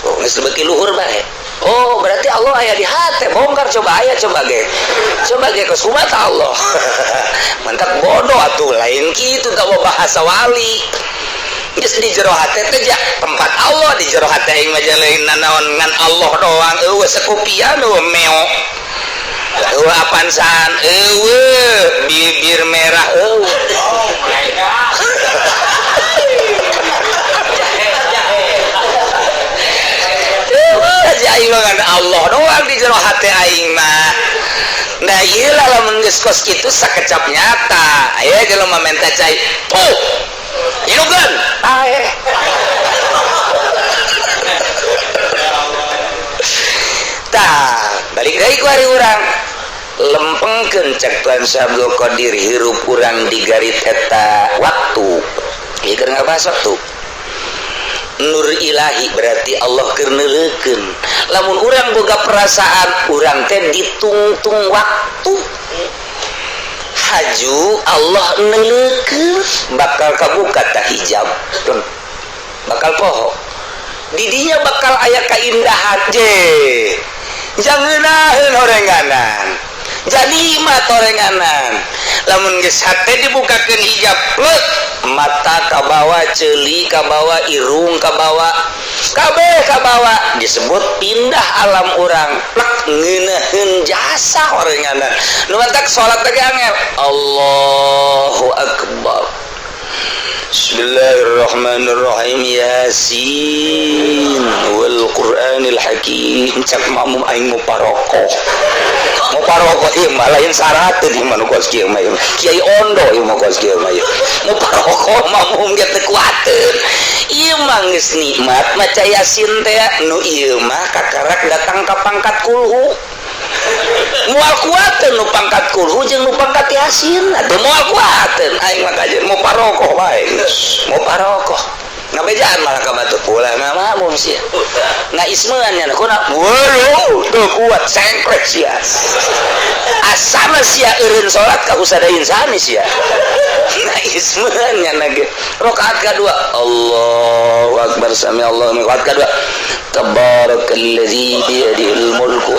tuh geus beuki luhur bae oh berarti Allah aya di hate bongkar coba ge ke sumata Allah mantap bodoh atuh lain kitu tah bahasa wali geus di jero hate teh tempat Allah di jero hate aing mah lain nanaon ngan Allah doang eueuh sakupian eueuh meo eueuh apansaan eueuh bibir merah eueuh aing ngan Allah doang di jero hate aing mah nah ieu lamun geus kos kitu sakecap nyata aya jelema menta cai tuh hirugan tah balik deui ku ari urang lempengkeun cek Tuan Syekh Abdul Qadir hirup urang di garit eta waktu ieu keur ngabahas waktu nur ilahi berarti Allah keur neuleukeun lamun urang boga perasaan urang teh ditungtung waktu haju Allah neuleukeun bakal kabuka tah hijab bakal poho di dinya bakal aya kaindahan jangeunahun horenganan jadi mah torenganan lamun geus hate dibukakeun hijab leuk mata ka bawah ceuli ka bawah irung ka bawah kabeh ka bawah disebut pindah alam urang plek ngeunaheun jasa horenganan nu mantak salat teh angel Allahu akbar Bismillahirrahmanirrahim. Yasin wal Qur'anil Hakim. Cak makmum aing mau paroko ieu mah lain syarat teh mah nu kos kieu mah Kiai Ondo ieu mah kos kieu mah mau paroko makmum ge teu kuateun. Ieu mah geus nikmat maca Yasin teh nu ieu mah kakarak datang ka pangkat kulhu. Moal kuateun nu pangkat kulhu jeung nu pangkat Yasin atuh moal kuateun aing mah kajen mau paroko bae mau paroko ngabejaan malah ka batu ulah ngamakmum sia ngaismeun nya kuna waduh teu kuat sengklek sia asana sia eureun salat ka usadain sami sia ngaismeun nya nage rakaat kadua Allahu akbar sami Allahu rakaat kadua tabarakallazi biyadihil mulku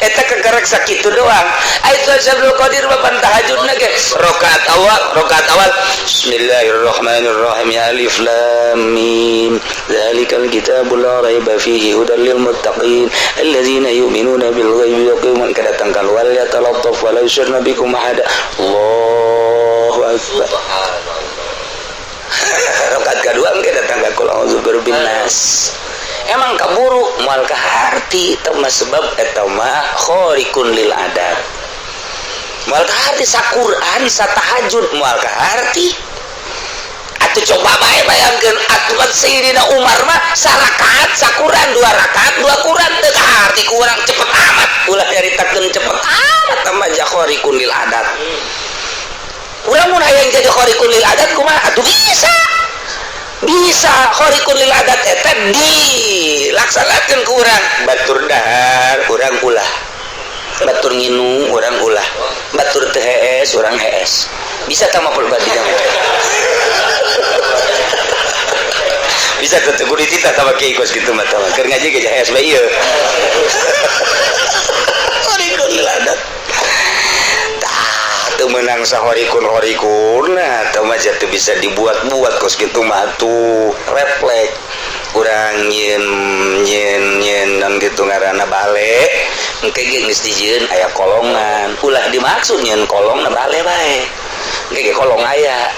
eta kekerek sakitu doang. Aitu Sabdul Qadir bapan tahajudna ge rakaat awal Bismillahirrahmanirrahim ya alif lam mim dzalikal kitabul la raiba fihi hudal lil muttaqin allazina yu'minuna bil ghaibi wa yuqimuna kadatan kal wal yatalattaf wa la yusyruna bikum ahada. Allahu akbar. Rakaat kedua engke datang ka qul a'udzu birabbin nas. Emang kaburu moal ka harti teman sebab eta mah khariqun lil adat. Moal ka harti saquran satahajud moal ka harti. Atuh coba bae bayangkeun aturan Sayyidina Umar mah sarakaat saquran 2 rakaat 2 Quran teu ka harti ku urang cepet amat ulah nyaritakeun cepet amat tama ja khariqun lil adat. Urang mun hayang jadi khariqun lil adat kumaha atuh bisa khariqun lil adat eta dilaksanakeun ku urang batur dahar urang ulah batur nginung urang ulah batur teu hees urang hees bisa tah mah perbadi bisa teh kudu dititah tah kieu kos kitu mah tah keur ngaji ge hees bae ieu khariqun lil adat menang sahorikun nah tama jatuh bisa dibuat-buat kos gitu mah tuh refleks kurang nyen dan gitu ngaranna bale engke ge geus dijieun aya kolongan ulah dimaksud nyen kolong na bale bae engke ge kolong aya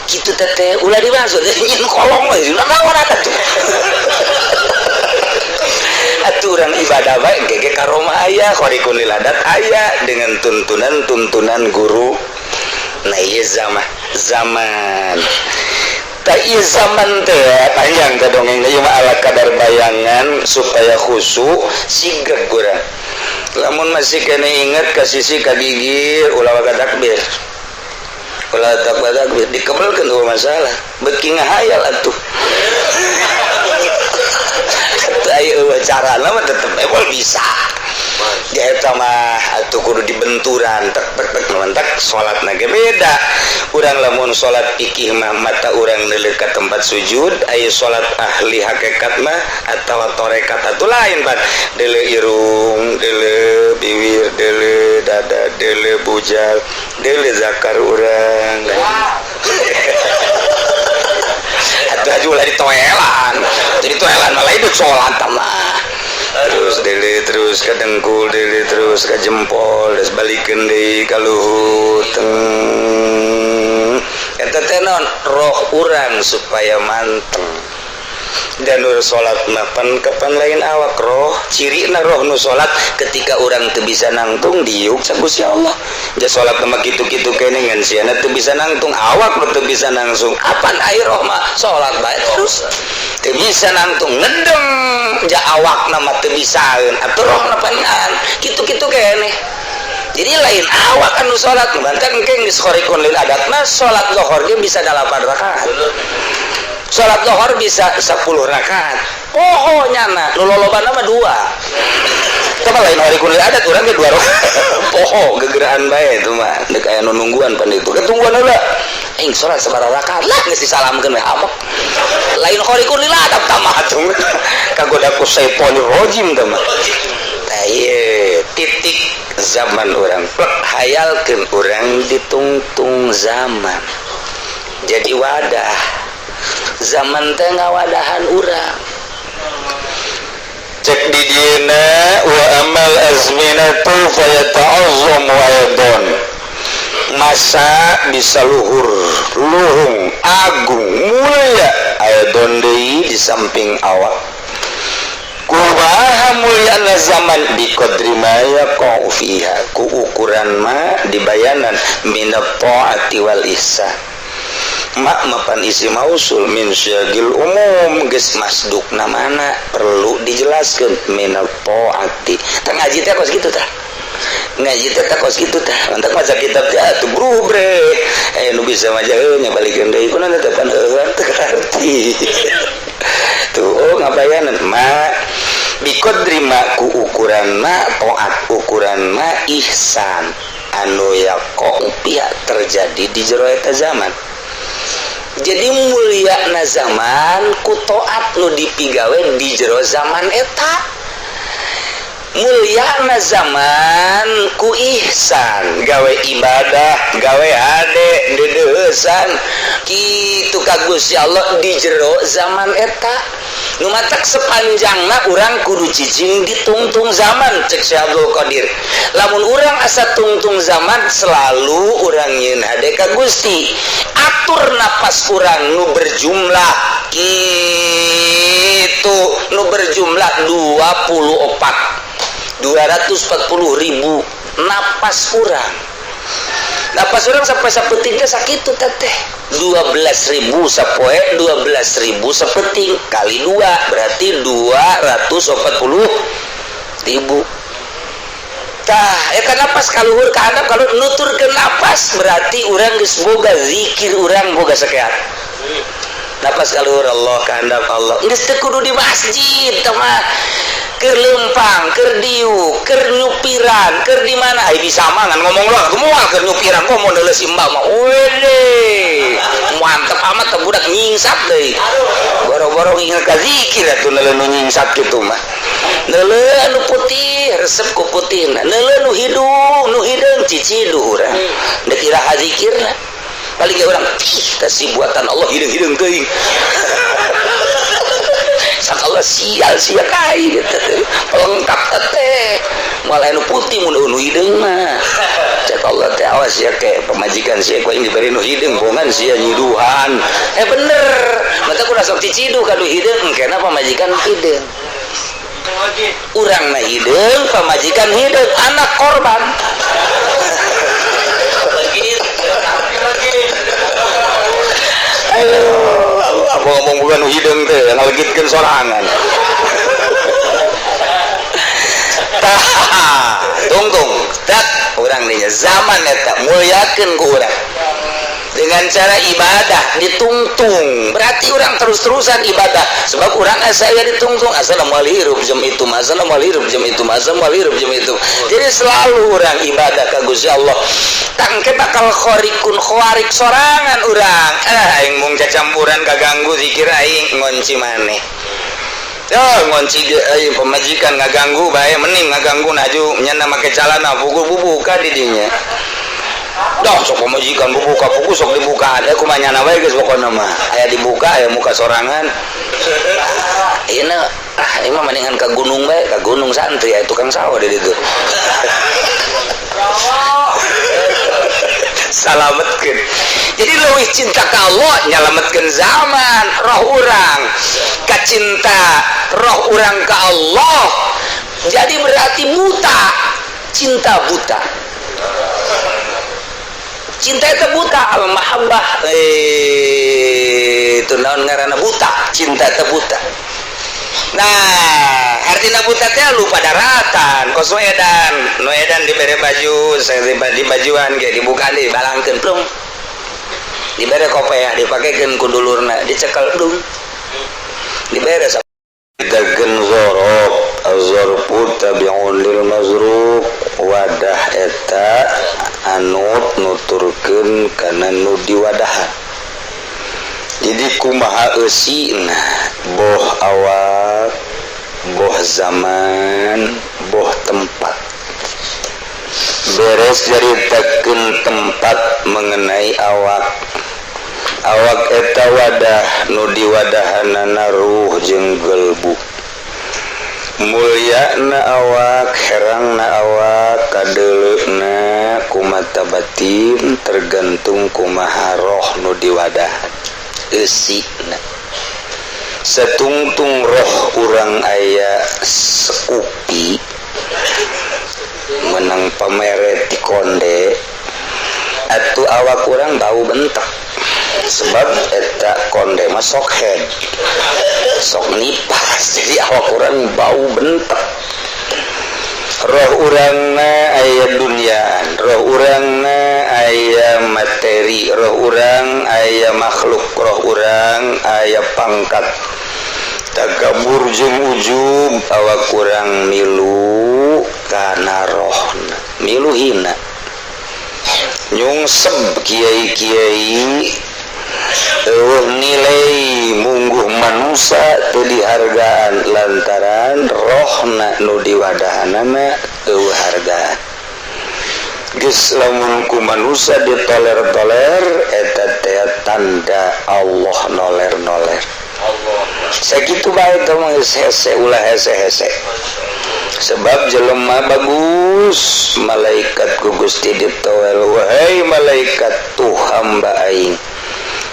kitu teh ulah dimaksud nyen kolong we naon eta tuh aturan ibadah baik gege karoma aya khariqun lil adat aya dengan tuntunan guru. Nah ieu zaman ta ieu zaman teh panjang teh dongeng ieu mah ala kadar bayangan supaya khusyuk sigreg urang lamun masih kene inget ka sisi ka gigi ulah waga takbir dikebelkeun tuh masalah beuki ngahayal atuh ayo carana mah tetep ewal bisa ya eta mah atuh kudu dibenturan tek mentek salatna ge beda urang lamun salat fikih mah mata urang neuleuh ka tempat sujud aya salat ahli hakikat mah atawa tarekat atuh lain pan deuleuh irung deuleuh bibir deuleuh dada deuleuh bujal deuleuh zakar urang atuh ajulah ditoelan jadi toelan malah itu sholat mah terus dele terus ke dengkul dele terus ke jempol terus balikeun deui ka luhur eta teh naon roh urang supaya manteng dan nu salat mah kapan lain awak roh cirina roh nu salat ketika urang teu bisa nangtung diuk sa Gusti Allah ja salat mah kitu-kitu kene ngan siana teu bisa nangtung awak teu bisa nangsung apan ai roh mah salat bae terus teu bisa nangtung ngedeng ja awak mah teu bisaeun atuh roh na pangan kitu-kitu kene jadi lain awak anu salat banten engke geus khariqun lil adat mah salat zuhur ge bisa 8 rakaat salat zuhur bisa 10 rakaat pohonya na nu lolobana mah 2 tah lain khariqun lil adat urang ge 2 rakaat poho gegeraan bae itu mah deuk aya nu nungguan pan itu ketungguan heula aing salat sabaraha rakaat lah geus disalamkeun we amok lain khariqun lil adat tah mah atuh kagoda ku syaitonir rajim tah mah tah ieu titik zaman orang hayalkeun urang ditungtung zaman jadi wadah zaman teh ngawadahan urang cek di dieuna wa amal azminatu fayata'azzam wa yadun masa bisa luhur luhung agung mulia aya dondei di samping awak kumaha mulyana zaman di qadri maya qau fiha ku ukuran ma dibayanan minat taati wal ihsan mak mapan isi mausul min syagil umum geus masduk namana perlu dijelaskeun minat taati tang ngaji teh kos kitu tah ngaji teh kos kitu tah mantak maca kitab teh atuh brubre nu bisa maca nya balikeun deui kunaon teh pan teu arti tuh oh ngabayanan ma biqadri ma ku ukuran ma taat ukuran ma ihsan anu yaqau pihak terjadi di jero eta zaman. Jadi mulia na zaman ku taat nu dipigawe di jero zaman eta mulia na zaman ku ihsan gawe ibadah gawe hade dedeusan kitu ka Gusti Allah di jero zaman eta nu matak sepanjangna urang kudu cicing ditungtung zaman cek Syekh Abdul Qadir lamun urang asa tungtung zaman selalu urang nyieun hade ka Gusti atur napas urang nu berjumlah kitu nu berjumlah 240.000 napas urang sampai sapeting teh sakitu teh 12.000 sapoe 12.000 sapeting kali 2 berarti 240.000 tah eta napas kaluhur ka handap kalau nuturkeun napas berarti urang geus boga zikir urang boga sakeat napas kaluhur Allah ka handap Allah geus teu kudu di masjid teh mah keur leumpang keur diuk keur nyupiran keur di mana ai bisa mah ngan ngomong lah moal keur nyupiran kok mau neuleus imbak mah wede mantep amat teh budak nyingsat deui boro-boro inget ka zikir atuh neuleun nu nyingsat kitu mah neuleun anu putih resep ku putihna neuleun nu hideung cicidu urang da iraha zikirna paling ge urang tah si buatan Allah hideung teuing sakala sial kai gitu pelengkap teh malah nu putih mun nu hideung mah cek Allah teh awas ya ke pemajikan sia ku aing diberi nu hideung bongan sia nyiduhan bener mata ku sok dicidu ka nu hideung engkena pamajikan hideung urang na hideung pamajikan hideung anak korban ayo apa ngomong bukan hidung teh ngalegitkeun sorangan tah tungtung tak urang dinya zaman eta mulyakeun ku urang dengan cara ibadah ditungtung berarti urang terus-terusan ibadah sebab urang asa aya ditungtung assalamualaikum jam itu assalamualaikum jam itu assalamualaikum jam itu jadi selalu urang ibadah ka Gusti Allah tangke bakal khorikun khawarik sorangan urang aing mung cacampuran kaganggu zikir aing ngonci maneh ngonci aing pemajikan ngaganggu bae mending ngaganggu naju nyana make calana buka di dinya dah sok pemajikan buka buku sok dibuka ada kumaha nyana bae geus pokona mah aya dibuka aya muka sorangan ini mah mendingan ka gunung bae ka gunung santri aya tukang sawah di ditu salametkeun jadi leuwih cinta ka Allah nyalametkeun zaman roh urang ka cinta roh urang ka Allah jadi berarti buta cinta buta cinta itu buta al mahabbah itu naon ngaranna buta cinta itu buta nah artinya buta teh lupa daratan kos nu edan dibere baju saya di bajuan ge dibuka di balangkeun plung dibere kopea dipakekeun ku dulurna dicekel dung dibere dagen zorob azorpu tabi'un lil mazrub wadah eta anut nuturkeun kana nu diwadahan jadi kumaha eusina boh awak boh zaman boh tempat beres jaritakeun tempat mengenai awak eta wadah nu diwadahanana ruh jeung gelbu mulyana awak herangna awak kadelena kumata batin tergantung kumaha roh nu diwadahan eusina setungtung roh urang aya sekupi menang pamere ti konde atuh awak urang bau bentek sebab eta konde mah sok head sok nipas jadi awak urang bau bentek roh urangna aya dunyaan roh urangna aya materi roh urang aya makhluk roh urang aya pangkat takabur jeung ujub awak urang milu kana rohna milu hina nyungsep kiai-kiai nilai mungguh manusia teu dihargaan lantaran rohna nu diwadahanana teu hargaan geus lamun ku manusia ditoler-toler eta teh tanda Allah noler-noler sakitu bae tong hese ulah hese-hese sebab jelema bagus malaikat ku Gusti ditowel wahai malaikat tuh hamba aing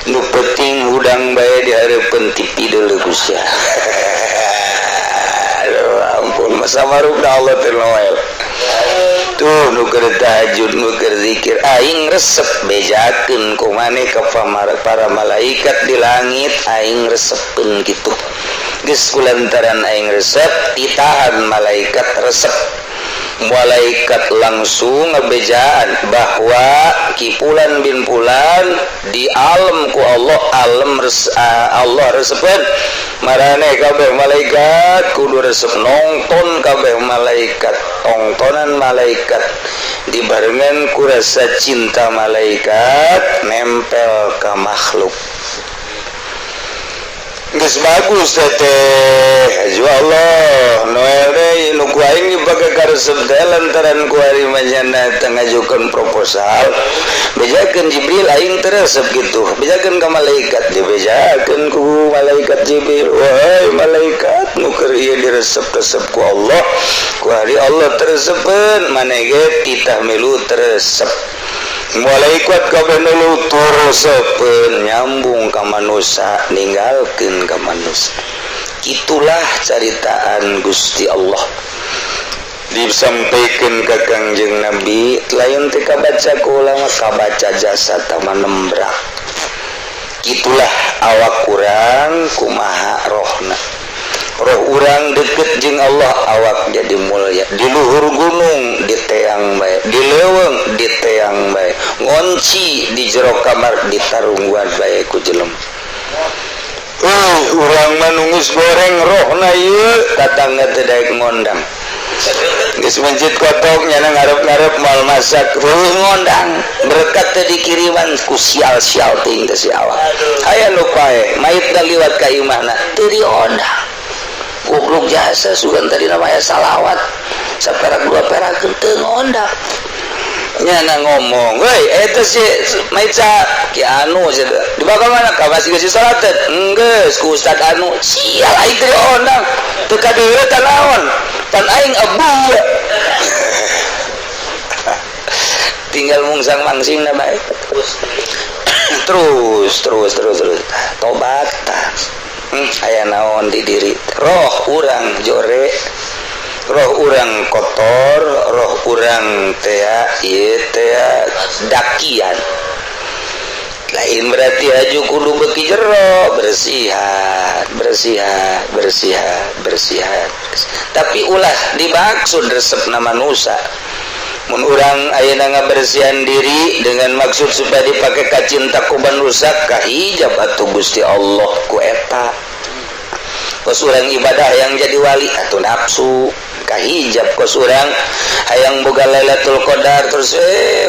nu penting hudang bae dihareupeun ti pideul Gusti ampun masa marugna Allah teh noel tuh nu keur tahajud nu keur zikir aing resep bejakeun ku maneh ka para malaikat di langit aing resepkeun kitu geus kulantaran aing resep ditahan malaikat resep malaikat langsung ngebejaan bahwa kipulan bin pulan di alam ku Allah alam Allah resepkeun marane kabeh malaikat kudu resep nongton kabeh malaikat tontonan malaikat dibarengan ku rasa cinta malaikat nempel ka makhluk geus bagus teh aja Allah noel deui nu ku aing dipake karesep teh lantaran ku ari manjana teu ngajukeun proposal bejakeun Jibril aing teu resep kitu bejakeun ka malaikat dibejakeun ku malaikat Jibril wahai malaikat nu keur ieu diresep-resep ku Allah ku ari Allah teu resepkeun maneh ge titah milu teu resep malaikat kabeh nu resepkeun nyambung ka manusia ninggalkeun ka manusia itulah caritaan Gusti Allah disampaikan ke Kangjeng Nabi lain teh kabaca ku ulama kabaca jasa taman nembrak itulah awak urang kumaha rohna roh urang deket jeung Allah awak jadi mulia di luhur gunung di teang bae di leuweung di teang bae ngonci di jero kamar ditarungguan bae ku jelema urang mah nunggus goreng rohna ieu tatangga teh daek ngondang geus mencit kotok nyana ngarep-ngarep mal masak ngondang berkat teh dikiriman ku sial-sial teuing teh si awak aya nu pae maitna liwat ka imahna teu diondang goblok jasa sugan tadi namanya salawat saperak dua perak teu ngondang nyana ngomong weh eta si maica ki anu di bakal mana ka masih geus salat teh enggeus ku ustad anu sial aing teu ondang teu kadeure tanaon pan aing abu tinggal mungsang mangsingna bae terus tobatan aya naon di diri roh urang jore roh urang kotor roh urang teh ieu teh dakian lain berarti aju kudu beki jero bersihan tapi ulah dimaksud resepna manusia mun urang ayeuna ngabersihan diri dengan maksud supaya dipake ka cinta ku manusia kahijab atuh Gusti Allah ku eta kos urang ibadah yang jadi wali atuh nafsu kahijab kos urang hayang boga Lailatul Qadar terus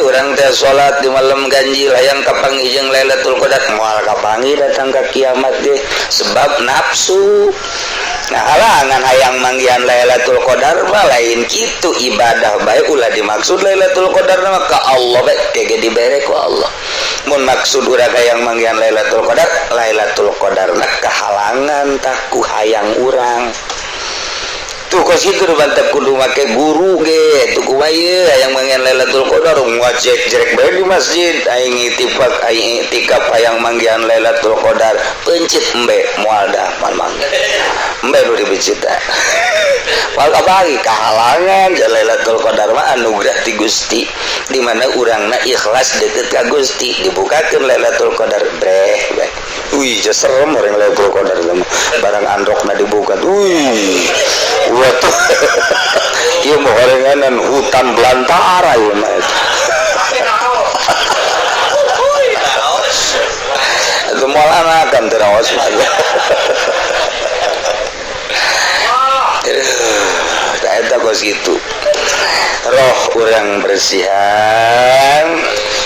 urang teh salat di malam ganjil hayang kapanggih Lailatul Qadar moal kapanggih datang ka kiamat deh sebab nafsu nah halangan hayang manggihan Lailatul Qadar mah lain kitu ibadah bae ulah dimaksud Lailatul Qadar mah ka Allah bae kege dibere ku Allah mun maksud urang hayang manggihan Lailatul Qadar na kahalangan tak ku hayang urang itu kos itu bantap kudu make guru ge tuh kumaha yang mangan Lailatul Qadar ngajek jerek bae di masjid aing itifak aing itikaf hayang manggihan Lailatul Qadar pencit embe moal da mamang embe nu dibicit da wal kabagi kahalangan ja Lailatul Qadar mah anugerah ti Gusti di mana urangna ikhlas deukeut ka Gusti dibukakeun Lailatul Qadar breh wih ja serem orang Lailatul Qadar barang androkna dibuka wih waduh ieu mah horenganan hutan belantara ieu mah itu moal anakan terawas mah eta kos gitu roh urang bersihan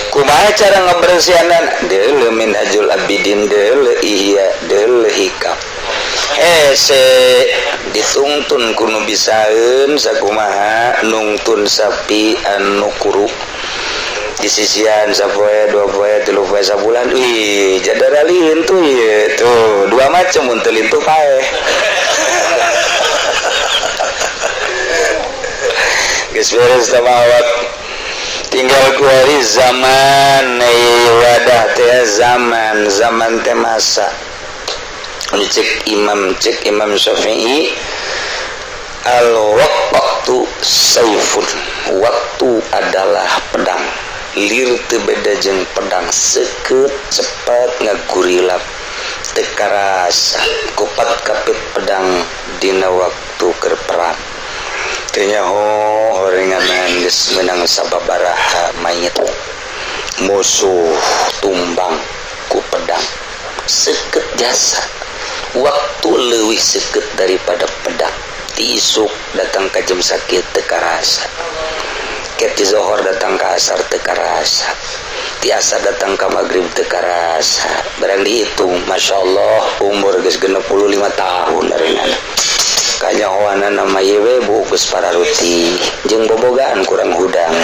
kumaha cara ngabersihanan deuleu minhajul abidin deuleu iya deuleu hikam hese ditungtun kuno bisaeun sakumaha nungtun sapi anu kuru di sisian sapoe dua poe tilu poe sabulan wih jadara lihin tuh ye tuh dua macam mun teu lintu pae geus beres tamawat tinggal kuari zaman wadah teh zaman teh masa cek Imam Syafi'i al-waqtu saifun waktu adalah pedang lir teu beda jeung pedang seukeut cepat ngagurilap teu karasa kupat kapit pedang dina waktu keur perang kayaknya horenganan geus meunang sababaraha mayit musuh tumbang ku pedang seukeut jasa waktu leuwih seukeut daripada pedang ti isuk datang ka jam sakit teu karasa ket ti zohor datang ka asar teu karasa ti asar datang ka magrib teu karasa barang dihitung masyaallah umur geus 65 tahun areuna kanyahoana nama yewe bukus para ruti jeung bobogaan kurang hudang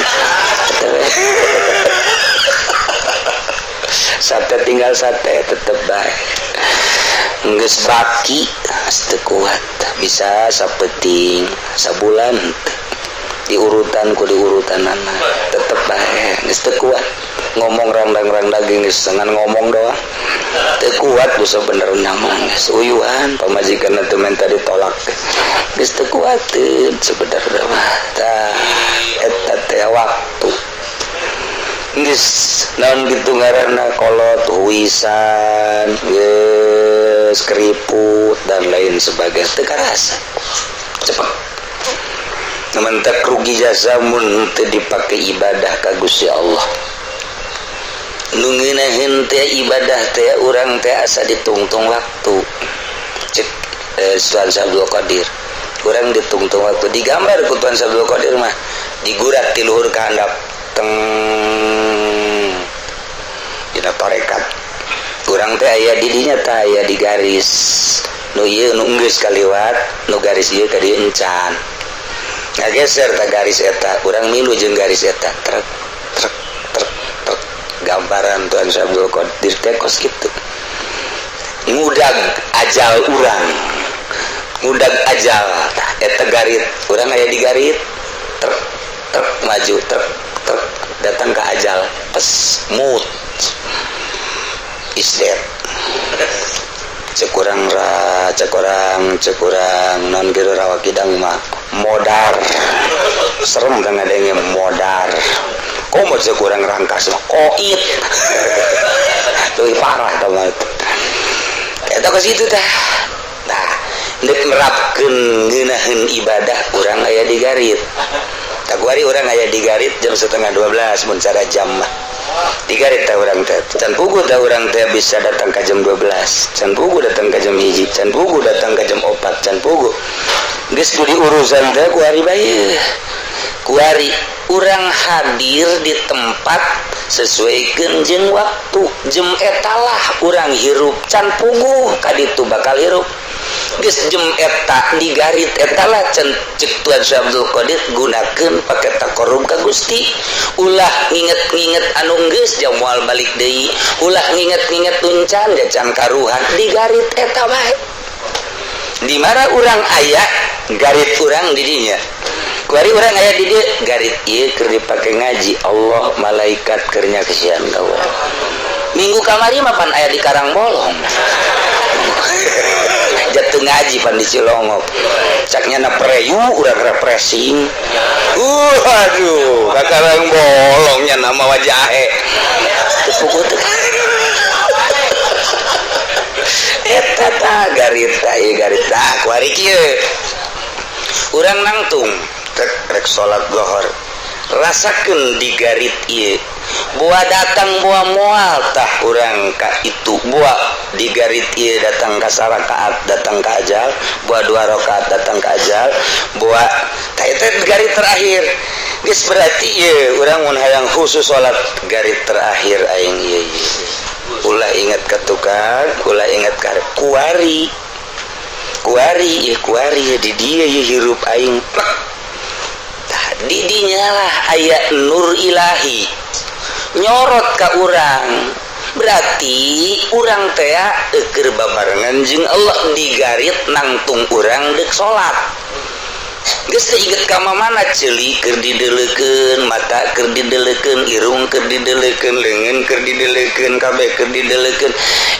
sate tinggal sate tetep bae geus baki teu kuat bisa sapeting sabulan di urutanana tetep bae geus teu kuat ngomong randang daging geus sengan ngomong doang teu kuat dosa bener nyaman geus uyuhan pamajikanna teu menta ditolak geus teu kuateun sebenarnya mah tah eta teh waktu geus naon kitu ngaranna kolot huisan geus keriput dan lain sebagainya teu karasa cepet namentak rugi jasa mun teu dipake ibadah ka Gusti Allah nu ngeunaheun teh ibadah teh urang teh asa ditungtung waktu cek Tuan Abdul Qadir urang ditungtung waktu digambar ku Tuan Abdul Qadir mah digurat ti luhur ka handap teng dina tarekat urang teh aya di dinya teh aya di garis nu ieu nu geus kaliwat nu garis ieu ka dieu encan ngageser ta garis eta urang milu jeung garis eta trek gambaran Tuan Abdul Qadir teh kos kitu ngudag ajal urang ngudag ajal eta garit urang aya di garit trek maju trek datang ke ajal pas mut is dead cekurang non kira rawa kidang mah modar serem kan adanya modar komo cekurang rangkas mah koit tuh parah teman eta ke situ tah nah nek nerapkeun ngeunaheun ibadah urang aya di garit taguari urang aya di garit jam 11:30 mun cara jam mah di garit teh urang teh can pugu teh urang teh bisa datang ka jam 12 can pugu datang ka jam 1 can pugu datang ka jam 4 can pugu geus di urusan teh kuari bae kuari urang hadir di tempat sesuaikeun jeung waktu jam etalah urang hirup can pugu ka ditu bakal hirup geus jam eta di garit eta lah cek Tuan Abdul Qadir gunakeun pake takarrub ka Gusti ulah nginget-nginget anu geus jam moal balik deui ulah nginget-nginget tuncan can karuhan di garit eta bae di mana urang aya garit urang didinya kuari urang aya di dieu garit ieu keur dipake ngaji Allah malaikat keur nyaksian ka urang minggu kamari mah pan aya di Karang Bolong jatuh ngaji pan di Cilongok caknya na preyu urang refreshing aduh ka Karang Bolongnya nama wajahe tepuk teu eta tah garit kuari kieu urang nangtung rek salat zuhur rasakeun di garit ieu buah datang buah moal tah urang ka itu buah di garit ieu datang ka sarakaat datang ka ajal buah 2 rakaat datang ka ajal buah tah eta garit terakhir geus berarti ieu urang mun hayang khusus salat garit terakhir aing ieu ulah ingat ka tukang ulah ingat ka kuari di dia ieu hirup aing tah di dinya lah aya nur ilahi nyorot ka urang berarti urang teh keur babarengan jeung Allah di garit nangtung urang deuk salat geus teh inget ka mamana ceuli keur dideleukeun mata keur dideleukeun irung keur dideleukeun leungeun keur dideleukeun kabeh keur dideleukeun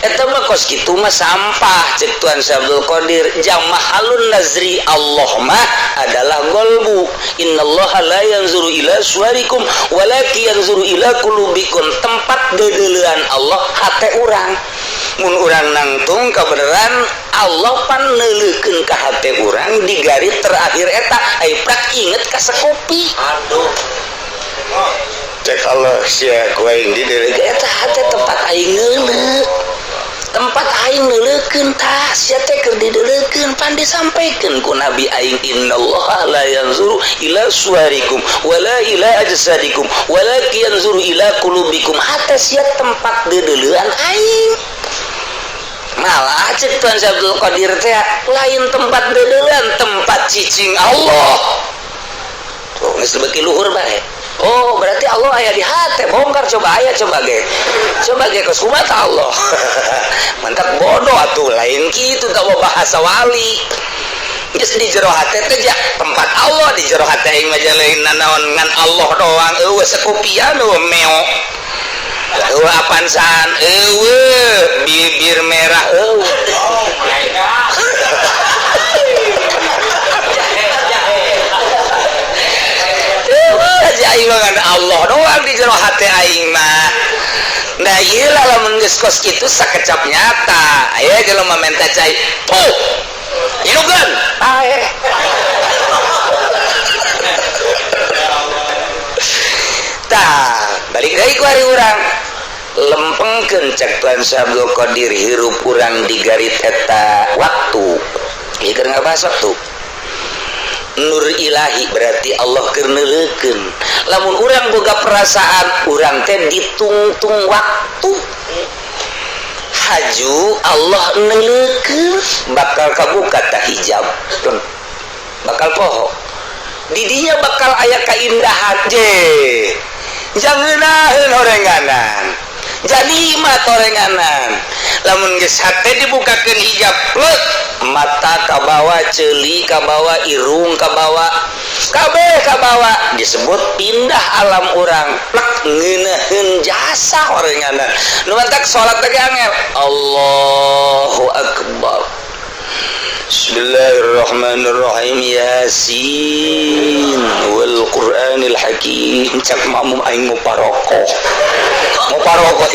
eta mah kos kitu mah sampah cek Tuan Abdul Qadir jamahalun nazri Allah mah adalah golbu innallaha la yanzuru ila suwarikum walakin yanzuru ila qulubikum tempat dedeleuan Allah hate urang mun urang nangtung kabeneran Allah pan neuleukeun ka hate urang di garit terakhir eta ai prak inget ka sakopi aduh cek Allah sia ku aing di deuleukeun eta hate tempat aing ngeuleuh tempat aing neuleukeun tah sia teh keur dideuleukeun pan disampaikeun ku Nabi aing innallaha la yanzuru ila suwarikum wala ila ajsadikum walakin yanzuru ila qulubikum hate sia tempat dedeleuan aing malah cek Tuan Abdul Qadir teh lain tempat dedeleuan tempat cicing Allah tuh geus beuki luhur bae oh berarti Allah aya di hate bongkar coba ge kos kumaha Allah mantap bodoh atuh lain kitu tah bahasa wali geus di jero hate teh tempat Allah di jero hate aing mah lain nanaon ngan Allah doang eueuh sakupian eueuh meo eueuh apansan eueuh bibir merah eueuh aing mah Allah doang di jero hate aing mah nah ieu lamun geus kos kitu sakecap nyata aya jelema menta cai puh hirugan tah balik deui ku ari urang lempengkeun cek Tuan Abdul Qadir hirup urang di garit eta waktu ieu keur ngabahas waktu nur ilahi berarti Allah keur neuleukeun lamun urang boga perasaan urang teh ditungtung waktu haju Allah neuleukeun bakal kabuka tah hijab bakal poho di dinya bakal aya kaindahan je jangeunahun horenganan jadi mah torenganan lamun geus hate dibukakeun hijab leuk mata ka bawa ceuli ka bawa irung ka bawa kabeh ka bawa disebut pindah alam urang plek ngeunaheun jasa horenganan nu mantak salat teh angel Allahu akbar Bismillahirrahmanirrahim Yasin wal Qur'anil Hakim cak makmum aing mau paroko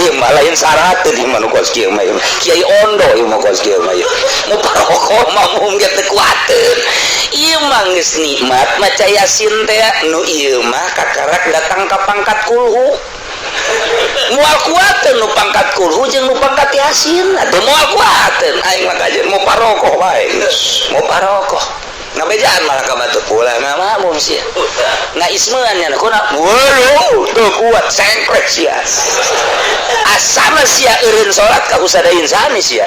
ieu mah lain syarat teh mah nu kos kieu mah Kiai Ondo ieu mah kos kieu mah mau paroko makmum ge teu kuateun ieu mah geus nikmat maca Yasin teh nu ieu mah kakarak datang ka pangkat kulhu moal kuateun nu pangkat kulhu jeung nu pangkat Yasin atuh moal kuateun aing mah kajen mau paroko bae mau paroko ngabejaan malah ka batu pula makmum sia na ismeun nya kuna waduh teu kuat sengklek sia asana sia eureun salat ka usadain sani sia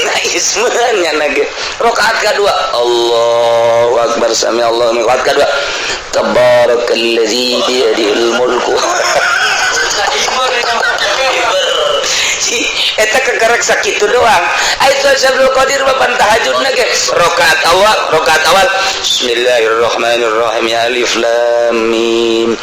na ismeun nya nage rakaat kadua Allahu akbar sami Allahu liman rakaat kadua tabarakallazi bi yadihil mulku eta kegerek sakitu doang aya Tuan Abdul Qadir bapan tahajudna ge rakaat awal Bismillahirrahmanirrahim. Alif lam mim.